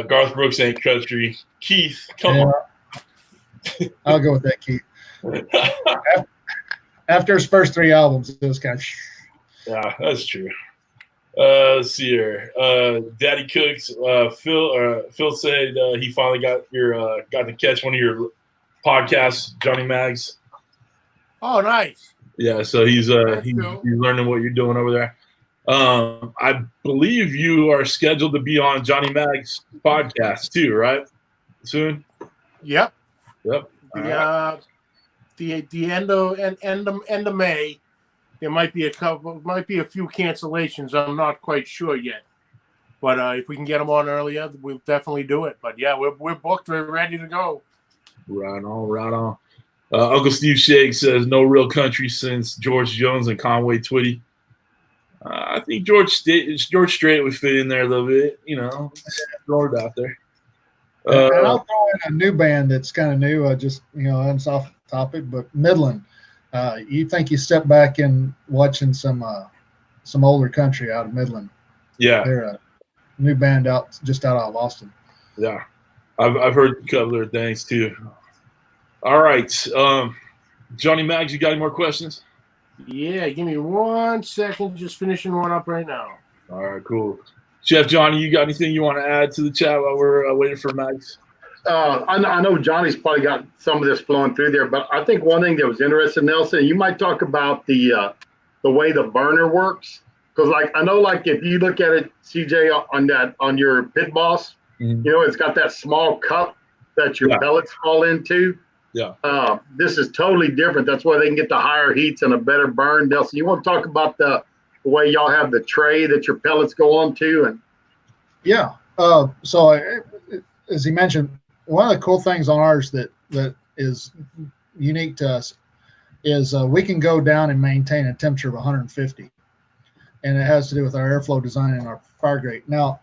Garth Brooks ain't country. Keith, come on. I'll go with that, Keith. After his first 3 albums, it was kind of. Yeah, that's true. Let's see here. Daddy Cooks. Phil said he finally got to catch one of your podcasts, Johnny Mags. Oh, nice. Yeah, so he's learning what you're doing over there. I believe you are scheduled to be on Johnny Mag's podcast too, right? Soon. Yep. The end of May. There might be a few cancellations. I'm not quite sure yet, but if we can get them on earlier, we'll definitely do it. But yeah, we're booked. We're ready to go. Right on. Uncle Steve Shake says no real country since George Jones and Conway Twitty. I think George Strait would fit in there a little bit. Throw it out there. And I'll throw in a new band that's kind of new. That's off topic, but Midland. You think you step back and watching some older country out of Midland? Yeah, they're a new band out of Austin. Yeah, I've heard a couple of things too. All right, Johnny Mags, you got any more questions? Yeah, give me 1 second. Just finishing one up right now. All right, cool. Chef Johnny, you got anything you want to add to the chat while we're waiting for Mags? I know Johnny's probably got some of this flowing through there, but I think one thing that was interesting, Nelson, you might talk about the way the burner works, because I know if you look at it, CJ, on your pit boss, it's got that small cup that your pellets fall into. Yeah. This is totally different. That's why they can get the higher heats and a better burn. Nelson, you want to talk about the way y'all have the tray that your pellets go onto? And yeah. So as he mentioned, one of the cool things on ours that is unique to us is we can go down and maintain a temperature of 150, and it has to do with our airflow design and our fire grate. Now,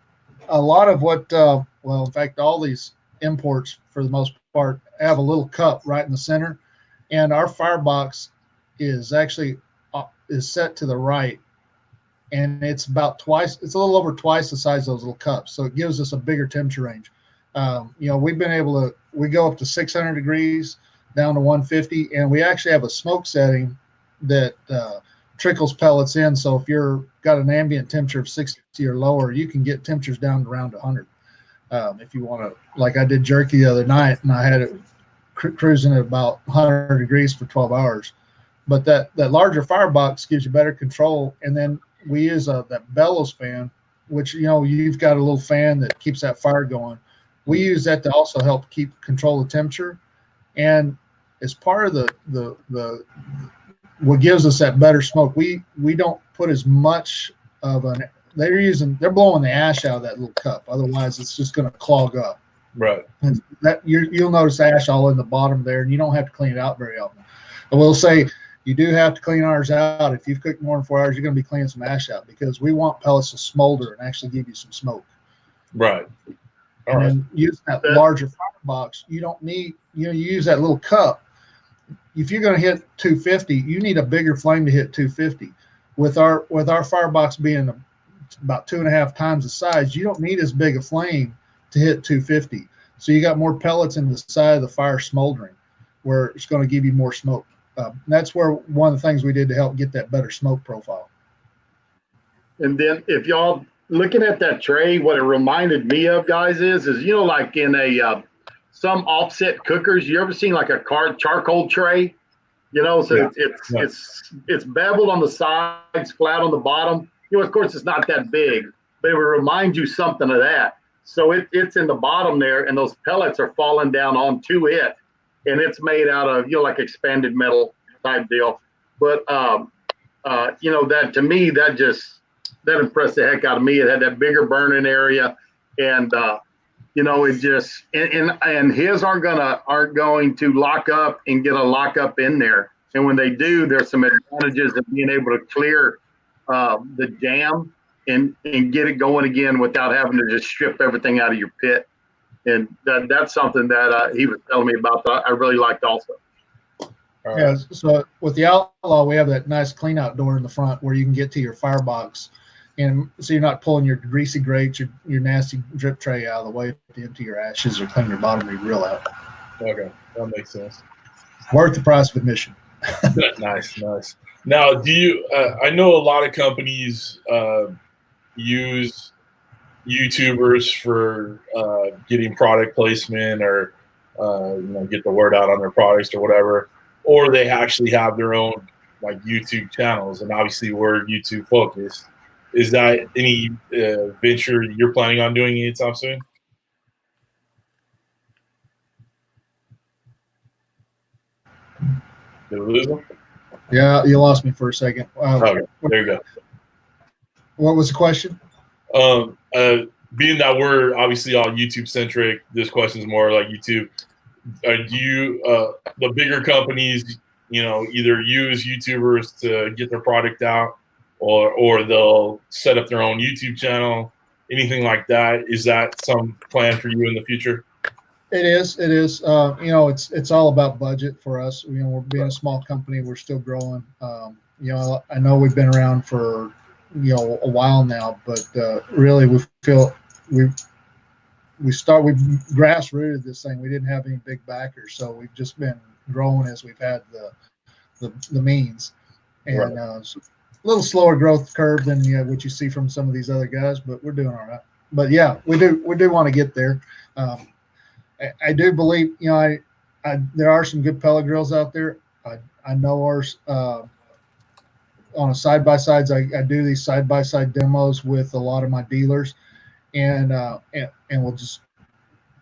a lot of what, in fact, all these imports for the most part have a little cup right in the center, and our firebox is actually is set to the right, and it's a little over twice the size of those little cups, so it gives us a bigger temperature range. We've been able to, we go up to 600 degrees down to 150, and we actually have a smoke setting that trickles pellets in. So if you're got an ambient temperature of 60 or lower, you can get temperatures down to around 100. If you want to, like I did jerky the other night, and I had it cruising at about 100 degrees for 12 hours. But that larger firebox gives you better control. And then we use that bellows fan, which, you've got a little fan that keeps that fire going. We use that to also help keep control of temperature. And as part of the what gives us that better smoke, we don't put as much of an, they're blowing the ash out of that little cup. Otherwise it's just going to clog up. Right. And that you'll notice ash all in the bottom there, and you don't have to clean it out very often. I will say you do have to clean ours out. If you've cooked more than 4 hours, you're going to be cleaning some ash out, because we want pellets to smolder and actually give you some smoke. Right. And then using that larger firebox, you don't need, you use that little cup, if you're going to hit 250, you need a bigger flame to hit 250. With our firebox being about 2.5 times the size, you don't need as big a flame to hit 250. So you got more pellets in the side of the fire smoldering, where it's going to give you more smoke. That's where one of the things we did to help get that better smoke profile. And then if y'all looking at that tray, what it reminded me of, guys, is like in a some offset cookers, you ever seen like a charcoal tray? So it's beveled on the sides, flat on the bottom. Of course, it's not that big, but it would remind you something of that. So it's in the bottom there, and those pellets are falling down onto it, and it's made out of like expanded metal type deal. But that to me, that impressed the heck out of me. It had that bigger burning area, and it just and his aren't going to lock up and get a lockup in there. And when they do, there's some advantages of being able to clear the jam and get it going again without having to just strip everything out of your pit. And that's something that he was telling me about that I really liked also. Yeah, so with the Outlaw, we have that nice clean out door in the front where you can get to your firebox. And so you're not pulling your greasy grates, your nasty drip tray out of the way to empty your ashes or clean your bottom of your grill out. Okay, that makes sense. Worth the price of admission. Nice. Now, do you? I know a lot of companies use YouTubers for getting product placement or get the word out on their products or whatever, or they actually have their own like YouTube channels. And obviously, we're YouTube focused. Is that any venture you're planning on doing anytime soon? Did we lose them? Yeah, you lost me for a second. Okay, there you go. What was the question? Being that we're obviously all YouTube centric, this question is more like YouTube. Do you, the bigger companies, either use YouTubers to get their product out, or they'll set up their own YouTube channel, anything like that? Is that some plan for you in the future? It is. It's all about budget for us. We're being a small company. We're still growing. I know we've been around for a while now, but really we feel we grassrooted this thing. We didn't have any big backers, so we've just been growing as we've had the means, and so a little slower growth curve than what you see from some of these other guys, but we're doing all right. But yeah, we do want to get there. I do believe there are some good pellet grills out there. I know ours on a side-by-sides. I do these side-by-side demos with a lot of my dealers, and will just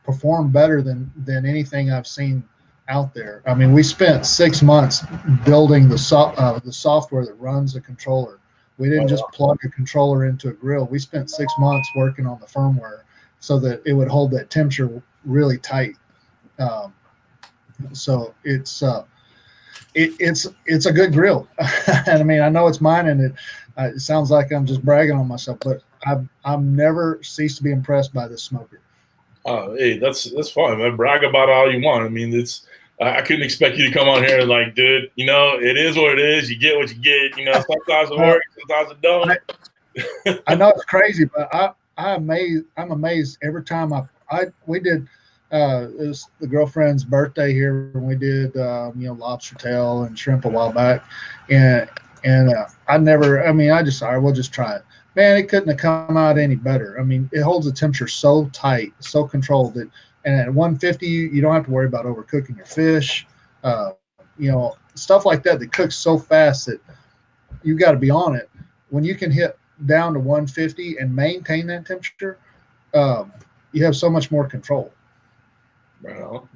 perform better than anything I've seen out there. I mean, we spent 6 months building the software that runs the controller. We didn't just plug a controller into a grill. We spent 6 months working on the firmware so that it would hold that temperature really tight. So it's a good grill. And I mean, I know it's mine, and it sounds like I'm just bragging on myself, but I've never ceased to be impressed by this smoker. Oh, hey, that's fine, man. Brag about it all you want. I mean, I couldn't expect you to come on here and like, dude, it is what it is. You get what you get. Sometimes it works, sometimes it don't. I know it's crazy, but I'm amazed every time we did. It was the girlfriend's birthday here, and we did lobster tail and shrimp a while back, and I just we'll just try it. Man, it couldn't have come out any better. I mean, it holds the temperature so tight, so controlled that, and at 150, you don't have to worry about overcooking your fish. Stuff like that cooks so fast that you got to be on it. When you can hit down to 150 and maintain that temperature, you have so much more control. Right on.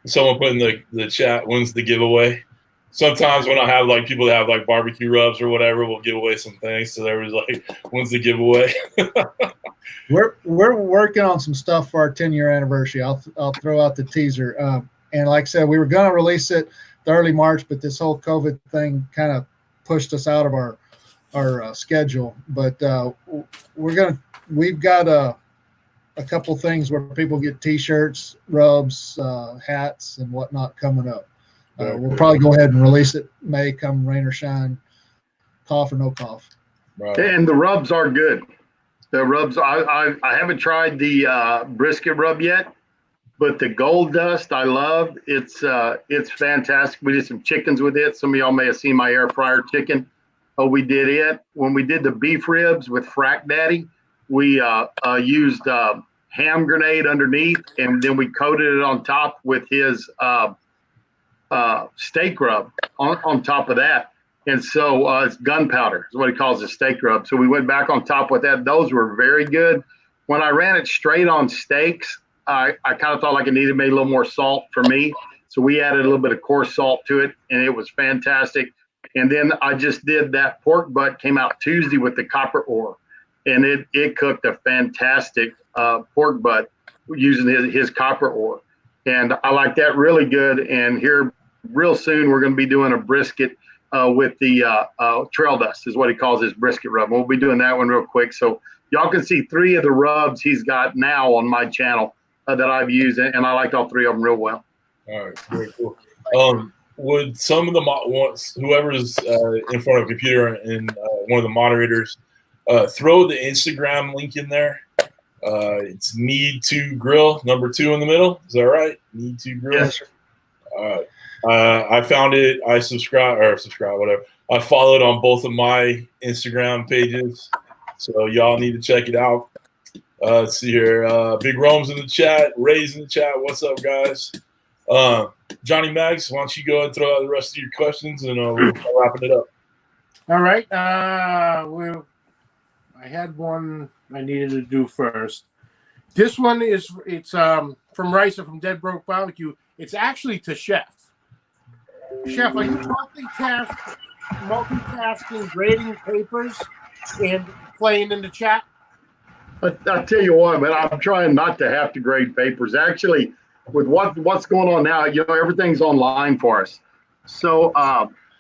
Someone put in the chat, when's the giveaway? Sometimes when I have like people that have like barbecue rubs or whatever, we'll give away some things. So there was like, when's the giveaway? We're working on some stuff for our 10-year anniversary. I'll throw out the teaser. And like I said, we were going to release it the early March, but this whole COVID thing kind of pushed us out of our schedule. But we've got a a couple things where people get T-shirts, rubs, hats, and whatnot coming up. We'll probably go ahead and release it May, come rain or shine, cough or no cough. Right. And the rubs are good. The rubs, I haven't tried the brisket rub yet, but the gold dust I love. It's fantastic. We did some chickens with it. Some of y'all may have seen my air fryer chicken. Oh, we did it. When we did the beef ribs with Frack Daddy, we used ham grenade underneath, and then we coated it on top with his steak rub on top of that. And so it's gunpowder is what he calls the steak rub. So we went back on top with that. Those were very good. When I ran it straight on steaks, I kind of thought like it needed maybe a little more salt for me. So we added a little bit of coarse salt to it, and it was fantastic. And then I just did that pork butt, came out Tuesday with the copper ore, and it cooked a fantastic pork butt using his copper ore. And I like that really good. And here real soon, we're going to be doing a brisket with the trail dust is what he calls his brisket rub. We'll be doing that one real quick. So y'all can see 3 of the rubs he's got now on my channel that I've used, and I like all 3 of them real well. All right, very cool. Would some of the whoever's in front of a computer and one of the moderators throw the Instagram link in there? It's Need to Grill, number 2 in the middle. Is that right? Need to Grill. Yes, sir. All right. I found it. I subscribe, whatever. I followed on both of my Instagram pages, so y'all need to check it out. Let's see here. Big Rome's in the chat. Ray's in the chat. What's up, guys? Johnny Mags, why don't you go ahead and throw out the rest of your questions, and we'll start wrapping it up. All right. I had one I needed to do first. This one it's from Ricer from Dead Broke Barbecue. It's actually to Chef. Chef, are you multitasking, grading papers and playing in the chat? I tell you what, man, I'm trying not to have to grade papers. Actually, with what's going on now, everything's online for us. So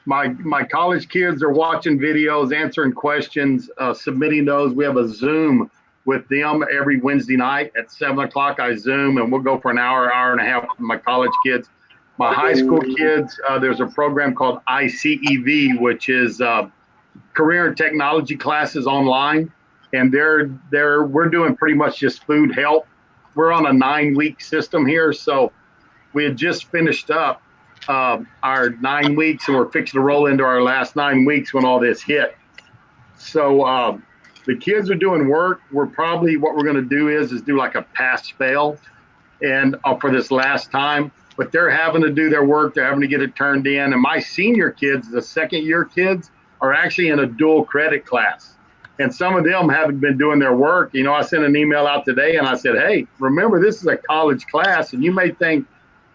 my college kids are watching videos, answering questions, submitting those. We have a Zoom with them every Wednesday night at 7 o'clock. I Zoom, and we'll go for an hour and a half with my college kids. My high school kids, there's a program called ICEV, which is career and technology classes online. And we're doing pretty much just food help. We're on a 9-week system here. So we had just finished up our 9 weeks, and we're fixing to roll into our last 9 weeks when all this hit. So the kids are doing work. What we're going to do is do like a pass fail and for this last time. But they're having to do their work. They're having to get it turned in. And my senior kids, the second-year kids, are actually in a dual credit class. And some of them haven't been doing their work. I sent an email out today, and I said, hey, remember, this is a college class, and you may think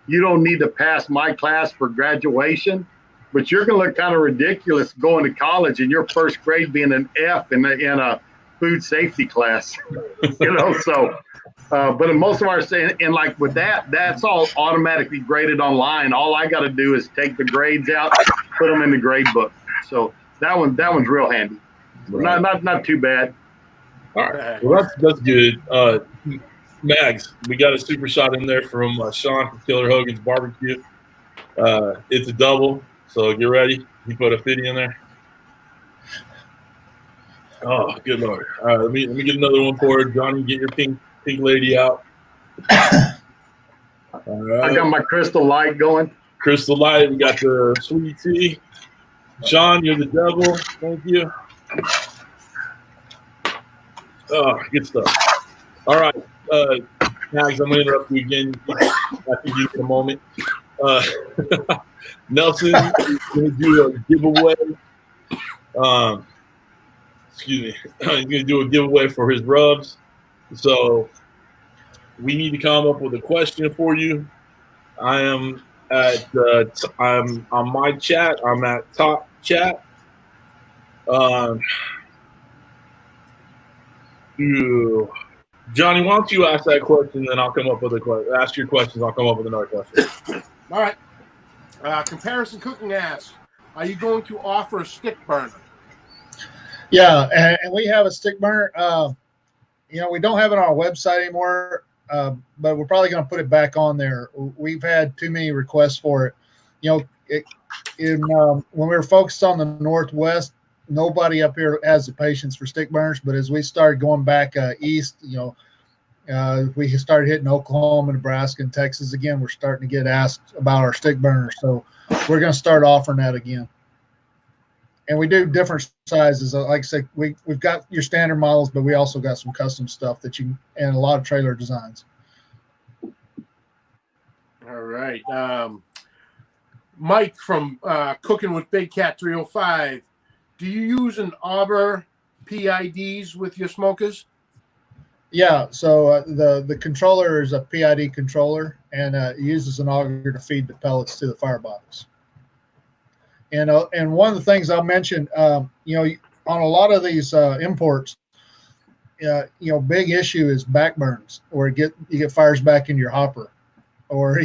you don't need to pass my class for graduation, but you're going to look kind of ridiculous going to college and your first grade being an F in a food safety class. So but in most of our, and like with that's all automatically graded online. All I got to do is take the grades out, put them in the grade book. So that one's real handy. Right. Not too bad. All right, well that's good. Mags, we got a super shot in there from Sean from Killer Hogan's Barbecue. It's a double, so get ready. He put a 50 in there. Oh, good Lord! All right, let me get another one for her. Johnny, get your pink lady out. All right. I got my Crystal Light going. Crystal Light. We got the sweet tea. Sean, you're the devil. Thank you. Oh, good stuff. All right, Mags, I'm going to interrupt you again. I think you get a moment. Nelson is going to do a giveaway. Excuse me. He's going to do a giveaway for his rubs. So we need to come up with a question for you. I am I'm on my chat. I'm at top chat. Johnny, why don't you ask that question, then I'll come up with a question. Ask your questions, I'll come up with another question. All right. Comparison Cooking asks, are you going to offer a stick burner? Yeah, and we have a stick burner. we don't have it on our website anymore, but we're probably going to put it back on there. We've had too many requests for it. When we were focused on the Northwest, nobody up here has the patience for stick burners. But as we started going back east, we started hitting Oklahoma, Nebraska, and Texas again. We're starting to get asked about our stick burners, so we're going to start offering that again. And we do different sizes. Like I said, we've got your standard models, but we also got some custom stuff and a lot of trailer designs. All right. Mike from Cooking with Big Cat 305. Do you use an auger PIDs with your smokers? Yeah. So the controller is a PID controller, and it uses an auger to feed the pellets to the firebox. And one of the things I'll mention, on a lot of these imports, big issue is backburns, or you get fires back in your hopper, or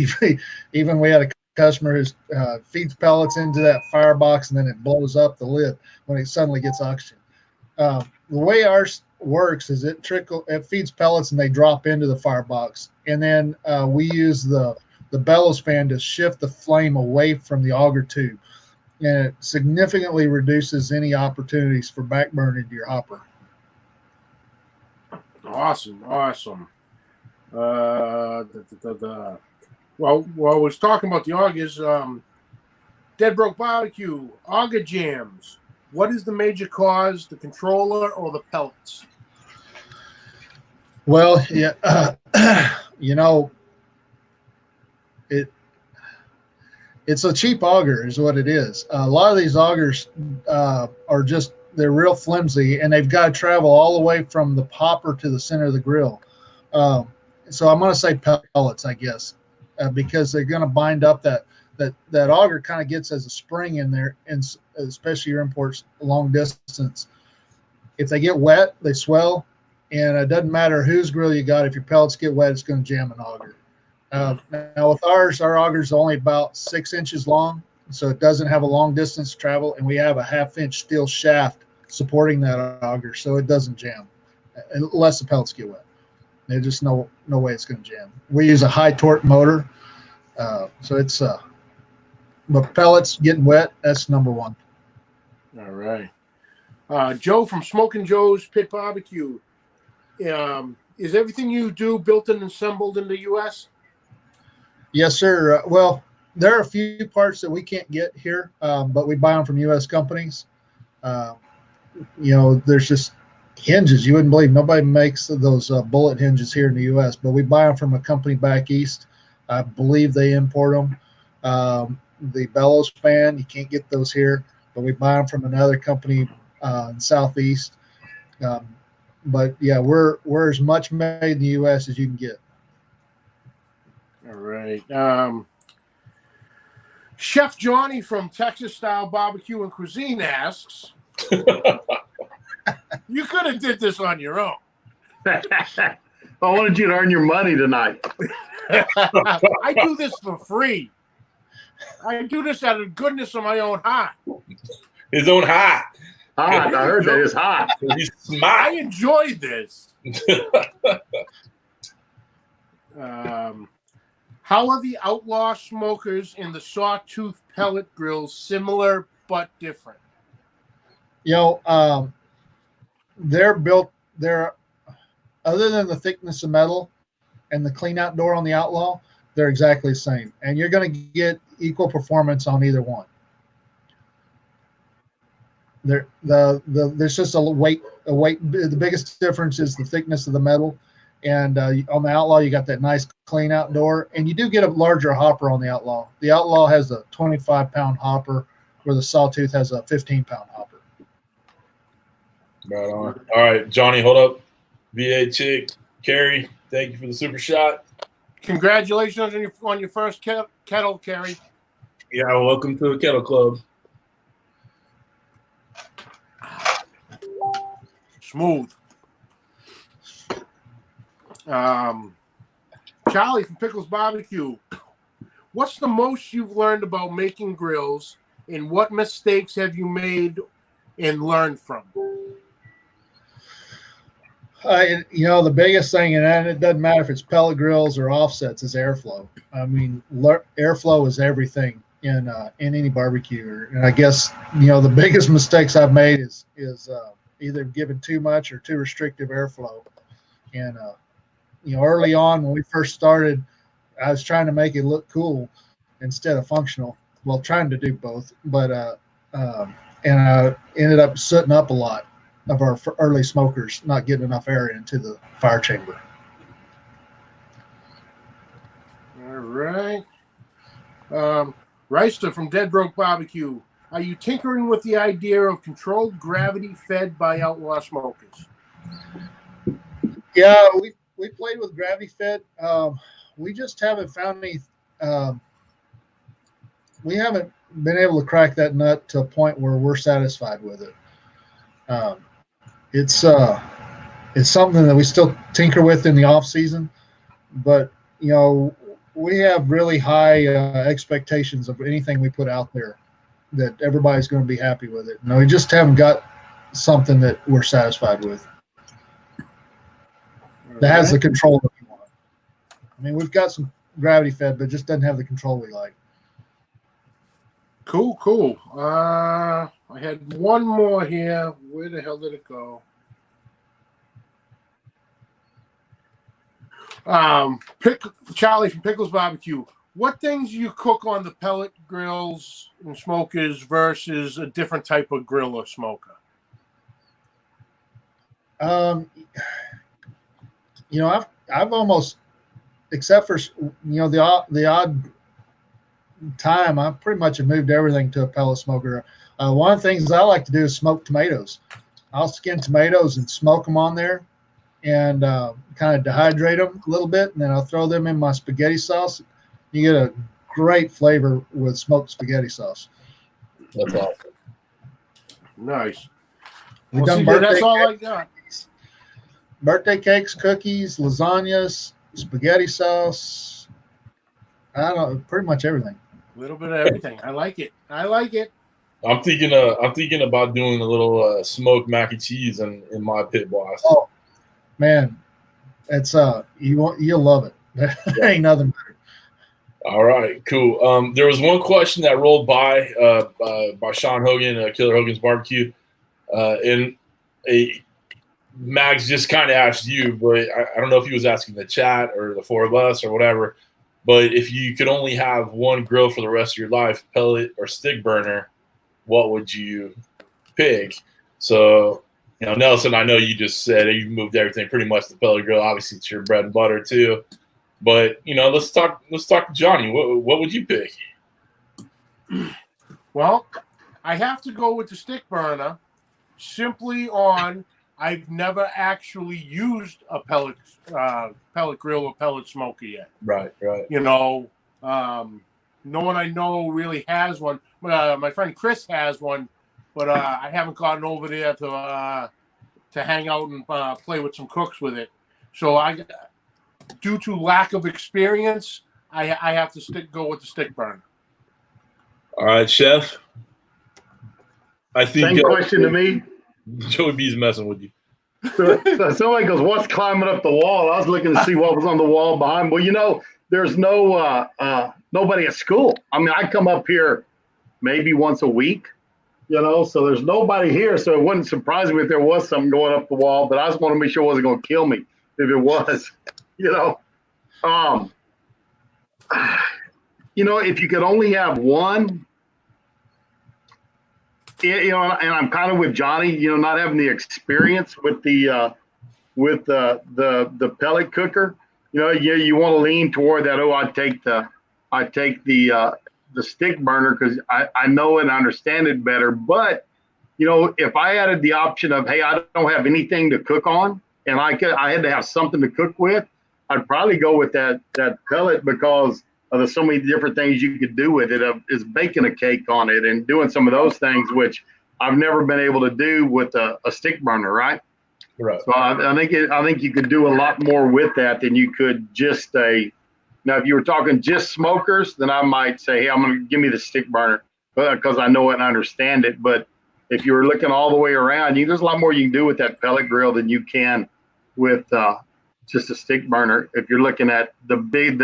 even we had a customer who feeds pellets into that firebox and then it blows up the lid when it suddenly gets oxygen. The way ours works is it feeds pellets and they drop into the firebox, and then we use the bellows fan to shift the flame away from the auger tube, and it significantly reduces any opportunities for backburn into your hopper. Awesome. Well, I was talking about the augers. Dead Broke Barbecue, auger jams. What is the major cause, the controller or the pellets? Well, yeah, it's a cheap auger is what it is. A lot of these augers they're real flimsy, and they've got to travel all the way from the hopper to the center of the grill. So I'm going to say pellets, I guess, because they're going to bind up that auger kind of gets as a spring in there, and especially your imports long distance. If they get wet, they swell, and it doesn't matter whose grill you got. If your pellets get wet, it's going to jam an auger. Now with ours, our auger is only about 6 inches long, so it doesn't have a long distance travel, and we have a 1/2-inch steel shaft supporting that auger, so it doesn't jam unless the pellets get wet. There's just no way it's going to jam. We use a high torque motor, so it's but pellets getting wet, that's number one. All right. Joe from Smokin' Joe's Pit Barbecue. Is everything you do built and assembled in the U.S.? Yes, sir. Well, there are a few parts that we can't get here, but we buy them from U.S. companies. There's just hinges. You wouldn't believe nobody makes those bullet hinges here in the U.S., but we buy them from a company back east. I believe they import them. The bellows fan, you can't get those here, but we buy them from another company in Southeast. But yeah, we're as much made in the U.S. as you can get. All right. Chef Johnny from Texas Style Barbecue and Cuisine asks, you could have did this on your own. I wanted you to earn your money tonight. I do this for free. I do this out of the goodness of my own heart. His own heart. Hot. I heard that. It's hot. He's smart. I enjoy this. How are the Outlaw Smokers and the Sawtooth pellet grills similar but different? They're built. They're other than the thickness of metal and the clean out door on the Outlaw, they're exactly the same, and you're going to get equal performance on either one. There's just a weight. The biggest difference is the thickness of the metal, and on the Outlaw you got that nice clean out door, and you do get a larger hopper on the Outlaw. The Outlaw has a 25-pound hopper, where the Sawtooth has a 15-pound hopper. Right on. All right, Johnny, hold up. VA chick, Carrie, thank you for the super shot. Congratulations on your first kettle, Carrie. Yeah, welcome to the Kettle Club. Smooth. Charlie from Pickles Barbecue. What's the most you've learned about making grills, and what mistakes have you made and learned from? The biggest thing, and it doesn't matter if it's pellet grills or offsets, is airflow. I mean, airflow is everything in any barbecue. And I guess the biggest mistakes I've made is either giving too much or too restrictive airflow. And early on when we first started, I was trying to make it look cool instead of functional. Well, trying to do both, but and I ended up sooting up a lot of our early smokers, not getting enough air into the fire chamber. All right. Reister from Dead Broke Barbecue. Are you tinkering with the idea of controlled gravity fed by Outlaw Smokers? Yeah, we played with gravity fed. We just haven't found any. We haven't been able to crack that nut to a point where we're satisfied with it. It's something that we still tinker with in the off season, but we have really high expectations of anything we put out there, that everybody's going to be happy with it. No, we just haven't got something that we're satisfied with that has the control that we want. I mean, we've got some gravity fed, but it just doesn't have the control we like. Cool. I had one more here. Where the hell did it go? Charlie from Pickles Barbecue. What things do you cook on the pellet grills and smokers versus a different type of grill or smoker? I've almost, except for the odd time, I pretty much have moved everything to a pellet smoker. One of the things I like to do is smoke tomatoes. I'll skin tomatoes and smoke them on there, and kind of dehydrate them a little bit, and then I'll throw them in my spaghetti sauce. You get a great flavor with smoked spaghetti sauce. That's awesome. Nice. We've done that's all I got. Birthday cakes, cookies, lasagnas, spaghetti sauce. I don't know, pretty much everything. A little bit of everything. I like it. I'm thinking about doing a little smoked mac and cheese in my pit boss. Oh man, it's you'll love it. There ain't nothing better. All right, cool. There was one question that rolled by Sean Hogan, Killer Hogan's Barbecue, and Max just kind of asked you, but I don't know if he was asking the chat or the four of us or whatever. But if you could only have one grill for the rest of your life, pellet or stick burner, what would you pick? So, Nelson, I know you just said you moved everything pretty much to pellet grill. Obviously, it's your bread and butter too. But let's talk to Johnny. What would you pick? Well, I have to go with the stick burner, simply on I've never actually used a pellet grill or pellet smoker yet. Right. No one I know really has one. My friend Kris has one, but I haven't gotten over there to hang out and play with some cooks with it. So due to lack of experience, I have to go with the stick burner. All right, Chef. I think same question to me. Joey B's messing with you. So somebody goes, "What's climbing up the wall?" I was looking to see what was on the wall behind. Well, there's no nobody at school. I mean, I come up here maybe once a week, so there's nobody here. So it wouldn't surprise me if there was something going up the wall, but I just want to make sure it wasn't going to kill me if it was, if you could only have one, and I'm kind of with Johnny, not having the experience with the pellet cooker. You want to lean toward that. Oh, I'd take the stick burner because I know and understand it better. But if I added the option of, hey, I don't have anything to cook on, and I had to have something to cook with, I'd probably go with that pellet because there's so many different things you could do with it. Is baking a cake on it and doing some of those things, which I've never been able to do with a stick burner, right? Right. So I think you could do a lot more with that than you could just now, if you were talking just smokers, then I might say, hey, I'm going to give me the stick burner because I know it and understand it. But if you were looking all the way around, there's a lot more you can do with that pellet grill than you can with just a stick burner if you're looking at the big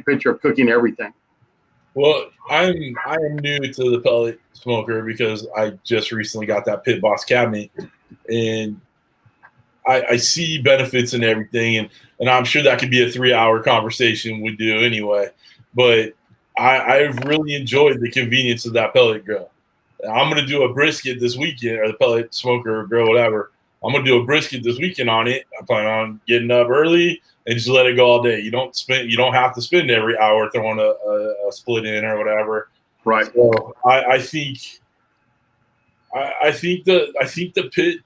picture of cooking everything. Well, I am new to the pellet smoker because I just recently got that Pit Boss cabinet, and I see benefits in everything, and I'm sure that could be a 3-hour conversation we do anyway. But I've really enjoyed the convenience of that pellet grill. I'm going to do a brisket this weekend, or the pellet smoker or grill, whatever. I'm going to do a brisket this weekend on it. I plan on getting up early and just let it go all day. You don't have to spend every hour throwing a split in or whatever. Right. So I think the pit,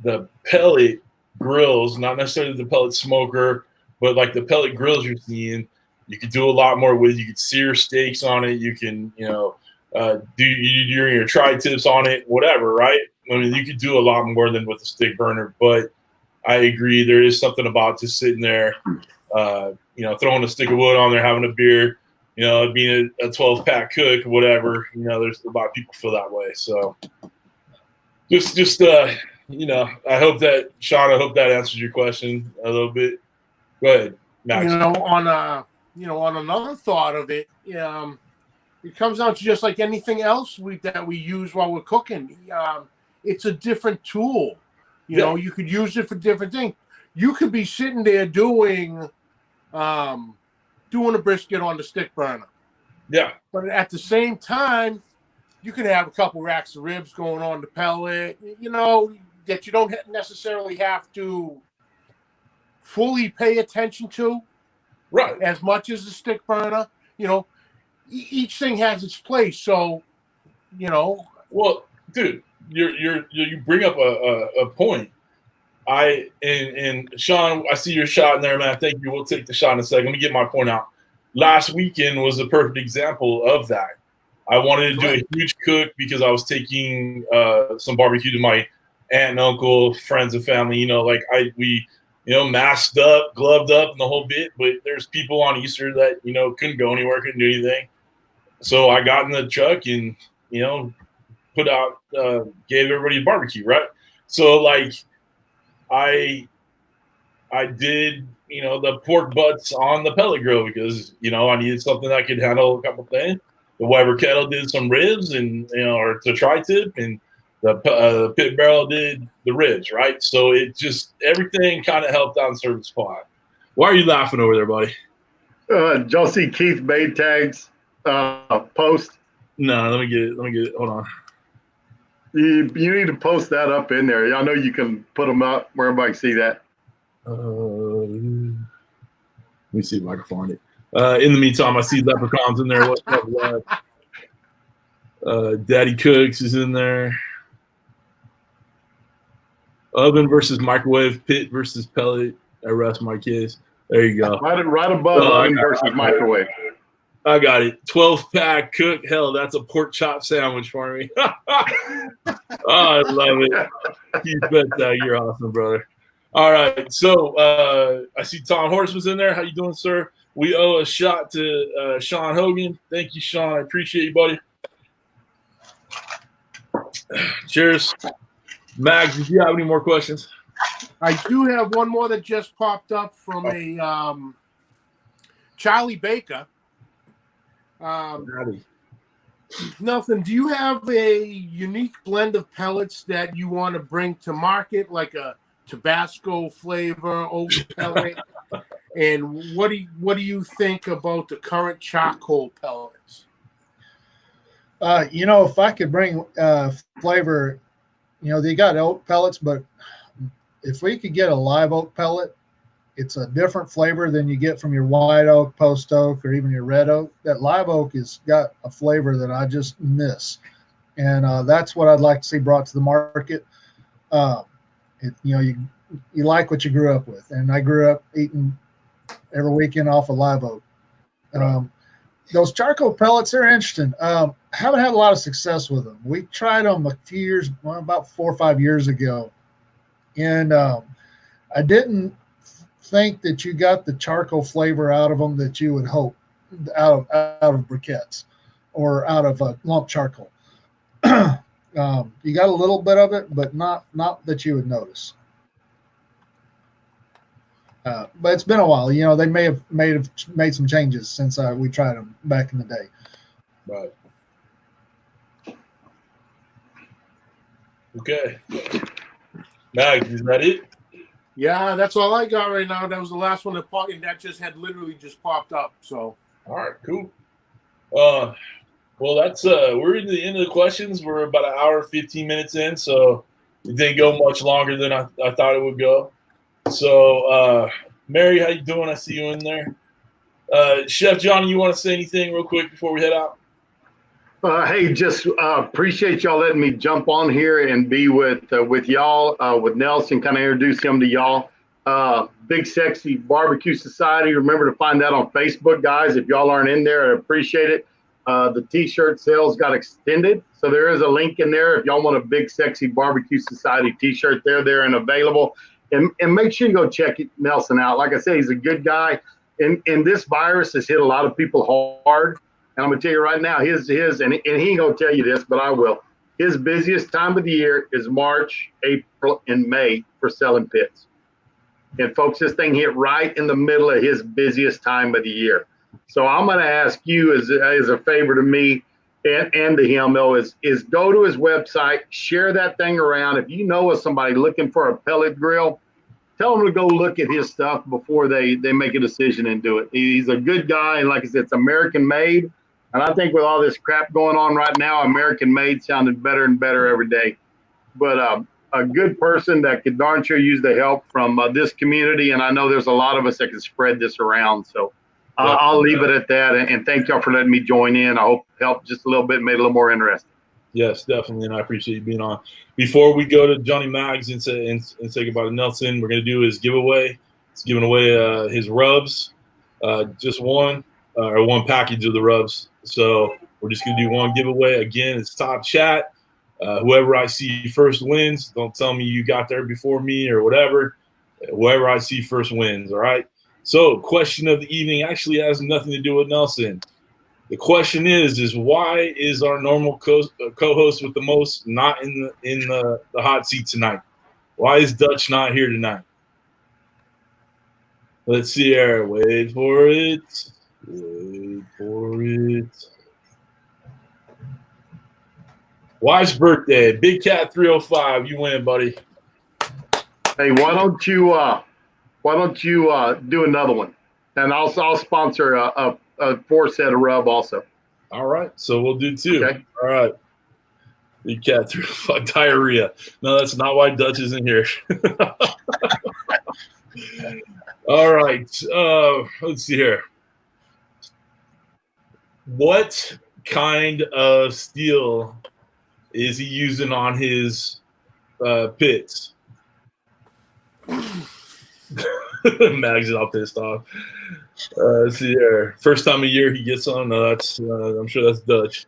the pellet grills, not necessarily the pellet smoker, but like the pellet grills you're seeing, you could do a lot more with. You could sear steaks on it. You can, do your tri-tips on it, whatever, right? I mean, you could do a lot more than with a stick burner, but I agree. There is something about just sitting there, throwing a stick of wood on there, having a beer, being a 12-pack cook, whatever. There's a lot of people feel that way. So I hope that, Sean, answers your question a little bit. Go ahead, Max. On another thought of it, it comes down to just like anything else that we use while we're cooking. It's a different tool. You could use it for different things. You could be sitting there doing a brisket on the stick burner. Yeah. But at the same time, you can have a couple racks of ribs going on the pellet, that you don't necessarily have to fully pay attention to. Right. As much as the stick burner. Each thing has its place. So, Well, dude, you bring up a point. And Sean, I see your shot in there, man. Thank you. We'll take the shot in a second. Let me get my point out. Last weekend was a perfect example of that. I wanted to do a huge cook because I was taking some barbecue to my aunt and uncle, friends and family. We masked up, gloved up, and the whole bit. But there's people on Easter that couldn't go anywhere, couldn't do anything. So I got in the truck and put out, gave everybody a barbecue, right? So I did, the pork butts on the pellet grill because, I needed something that could handle a couple things. The Weber kettle did some ribs and, or the tri-tip, and the pit barrel did the ribs, right? So it just, everything kind of helped out and served the spot. Why are you laughing over there, buddy? Did y'all see Keith Bettag's post? No, let me get it. Hold on. You need to post that up in there. I know you can put them up where everybody can see that. Let me see if I can find it. In the meantime, I see Leprechauns in there. What's up, Daddy Cooks is in there. Oven versus microwave, pit versus pellet. I rest my case. There you go. Right above oven versus microwave. I got it. 12-pack cook. Hell, that's a pork chop sandwich for me. Oh, I love it. Keith Bettag, you're awesome, brother. All right, so I see Tom Horseman's in there. How you doing, sir? We owe a shot to Sean Hogan. Thank you, Sean. I appreciate you, buddy. Cheers. Max, did you have any more questions? I do have one more that just popped up from a Charlie Baker. Nothing. Do you have a unique blend of pellets that you want to bring to market, like a Tabasco flavor, oat pellet? And what do you think about the current charcoal pellets? If I could bring flavor, they got oat pellets, but if we could get a live oak pellet, it's a different flavor than you get from your white oak, post oak, or even your red oak. That live oak has got a flavor that I just miss, and that's what I'd like to see brought to the market. You like what you grew up with, and I grew up eating every weekend off of live oak. Those charcoal pellets are interesting. Haven't had a lot of success with them. We tried them a few years, about 4 or 5 years ago, and I didn't think that you got the charcoal flavor out of them that you would hope out of briquettes or out of lump charcoal. You got a little bit of it, but not that you would notice. But it's been a while. You know, they may have made some changes since we tried them back in the day. Right. Okay. Mag, is that it? Yeah, that's all I got right now. That was the last one that popped, and that just had literally just popped up. So. All right, cool. Well, that's we're in the end of the questions. We're about an hour, 15 minutes in, so it didn't go much longer than I thought it would go. So, Mary, how you doing? I see you in there. Chef Johnny, you want to say anything real quick before we head out? Hey, just appreciate y'all letting me jump on here and be with y'all, with Nelson, kind of introduce him to y'all. Big Sexy Barbecue Society. Remember to find that on Facebook, guys. If y'all aren't in there, I appreciate it. The T-shirt sales got extended, so there is a link in there if y'all want a Big Sexy Barbecue Society T-shirt. They're there and available. And make sure you go check Nelson out. Like I said, he's a good guy. And this virus has hit a lot of people hard. And I'm going to tell you right now, his and he ain't going to tell you this, but I will. His busiest time of the year is March, April, and May for selling pits. And folks, this thing hit right in the middle of his busiest time of the year. So I'm going to ask you as a favor to me and to him, though, is go to his website, share that thing around. If you know of somebody looking for a pellet grill, tell them to go look at his stuff before they make a decision and do it. He's a good guy, and like I said, it's American made. And I think with all this crap going on right now, American made sounded better and better every day. But a good person that could darn sure use the help from this community, and I know there's a lot of us that can spread this around. So I'll leave it at that, and thank y'all for letting me join in. I hope it helped just a little bit, made it a little more interesting. Yes, definitely, and I appreciate you being on. Before we go to Johnny Mags and say goodbye to Nelson, we're going to do his giveaway. He's giving away his rubs, just one package of the rubs. So we're just going to do one giveaway. Again, it's top chat. Whoever I see first wins. Don't tell me you got there before me or whatever. Whoever I see first wins, all right? So question of the evening actually has nothing to do with Nelson. The question is why is our normal co-host with the most not in the hot seat tonight? Why is Dutch not here tonight? Let's see here. Wait for it. Wife's birthday. Big Cat 305. You win, buddy. Hey, why don't you do another one, and I'll sponsor a 4-set of rub also. All right, so we'll do 2. Okay. All right. Big Cat 305 diarrhea. No, that's not why Dutch isn't here. All right. Let's see here. What kind of steel is he using on his pits? Mags is all pissed off. Let's see here. First time of year he gets on. No, that's I'm sure that's Dutch.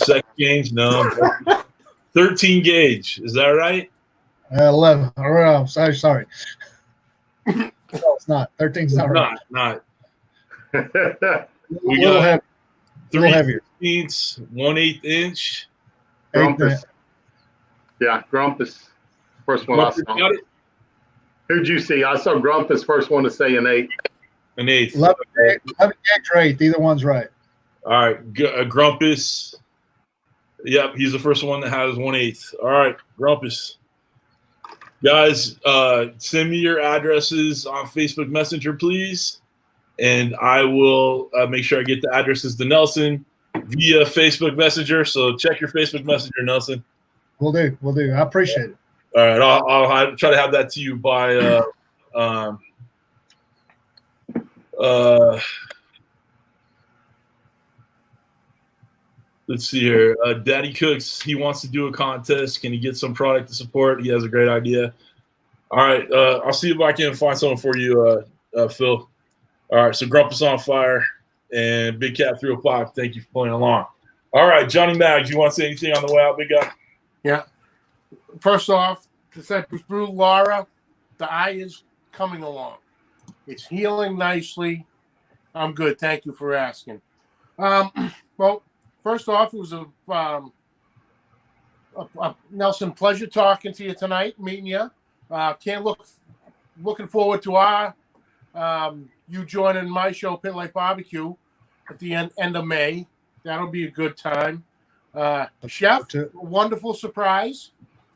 Second gauge, no. 13 gauge. Is that right? 11. All right, I'm sorry. No, it's not. 13's not right. Not. We got 3 16ths, 1/8 inch. Grumpus. Yeah, Grumpus. First one I saw. Got it? Who'd you see? I saw Grumpus first one to say an 8. An 8. 11 gauge or 8. Either one's right. All right, Grumpus. Yep, he's the first one that has 1/8. All right, Grumpus. Guys, send me your addresses on Facebook Messenger, please. And I will make sure I get the addresses to Nelson via Facebook Messenger. So check your Facebook Messenger, Nelson. We'll do. I appreciate it. All right, I'll try to have that to you by let's see here. Daddy Cooks, he wants to do a contest. Can he get some product to support? He has a great idea. All right, I'll see if I can find something for you, Phil. All right, so Grumpus on fire and Big Cat 305. Thank you for playing along. All right, Johnny Mags, you want to say anything on the way out, big guy? Yeah. First off, to Cypress Brew, Laura, the eye is coming along. It's healing nicely. I'm good. Thank you for asking. Well, first off, it was a Nelson, pleasure talking to you tonight, meeting you. Can't look looking forward to our you joining my show, Pit BBQ, at the end of May. That'll be a good time. Chef, wonderful surprise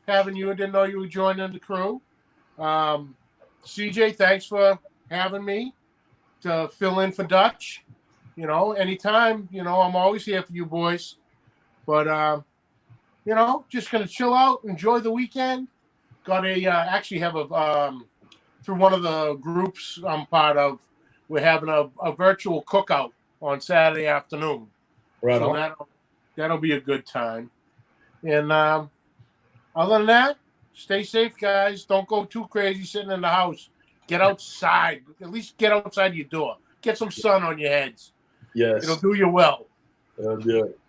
having you. I didn't know you were joining the crew. CJ, thanks for having me to fill in for Dutch. You know, anytime, you know, I'm always here for you boys. But, you know, just going to chill out, enjoy the weekend. Got a, actually have a, through one of the groups I'm part of, we're having a virtual cookout on Saturday afternoon. Right so on. that'll be a good time. And other than that, stay safe, guys. Don't go too crazy sitting in the house. Get outside. At least get outside your door. Get some sun on your heads. Yes. It'll do you well. It'll do it.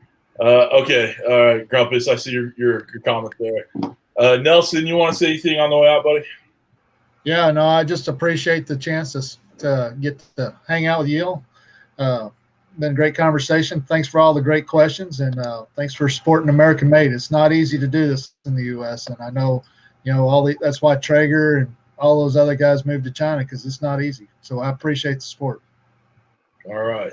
Okay. All right, Grumpus, I see your comment there. Nelson, you want to say anything on the way out, buddy? Yeah, no, I just appreciate the chance to get to hang out with you. Been a great conversation. Thanks for all the great questions, and thanks for supporting American Made. It's not easy to do this in the U.S., and I know, you know, that's why Traeger and all those other guys moved to China, because it's not easy. So I appreciate the support. All right.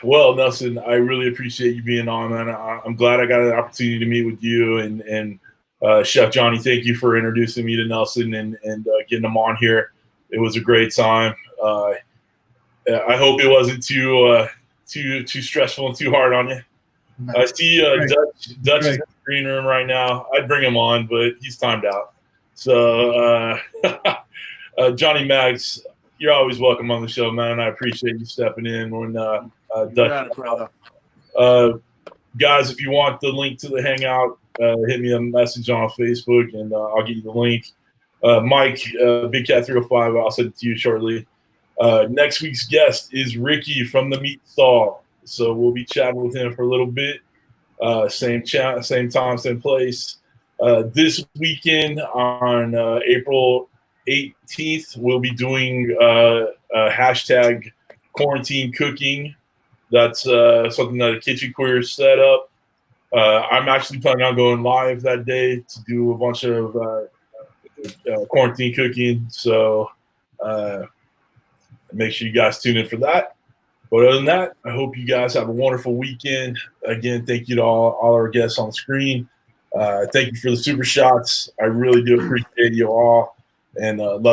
Well, Nelson, I really appreciate you being on, man. I'm glad I got an opportunity to meet with you, and Chef Johnny, thank you for introducing me to Nelson and getting him on here. It was a great time. I hope it wasn't too stressful and too hard on you. I see Dutch is in the green room right now. I'd bring him on, but he's timed out. So Johnny Mags, you're always welcome on the show, man. I appreciate you stepping in when Dutch. Guys, if you want the link to the hangout, hit me a message on Facebook, and I'll get you the link. Mike, Big Cat 305, I'll send it to you shortly. Next week's guest is Ricky from the Meat Stall, so we'll be chatting with him for a little bit. Same time, same place. This weekend on April 18th, we'll be doing a hashtag quarantine cooking. That's something that a Kitchen Queer set up. I'm actually planning on going live that day to do a bunch of quarantine cooking. So make sure you guys tune in for that. But other than that, I hope you guys have a wonderful weekend. Again, thank you to all our guests on the screen. Thank you for the super shots. I really do appreciate you all, and love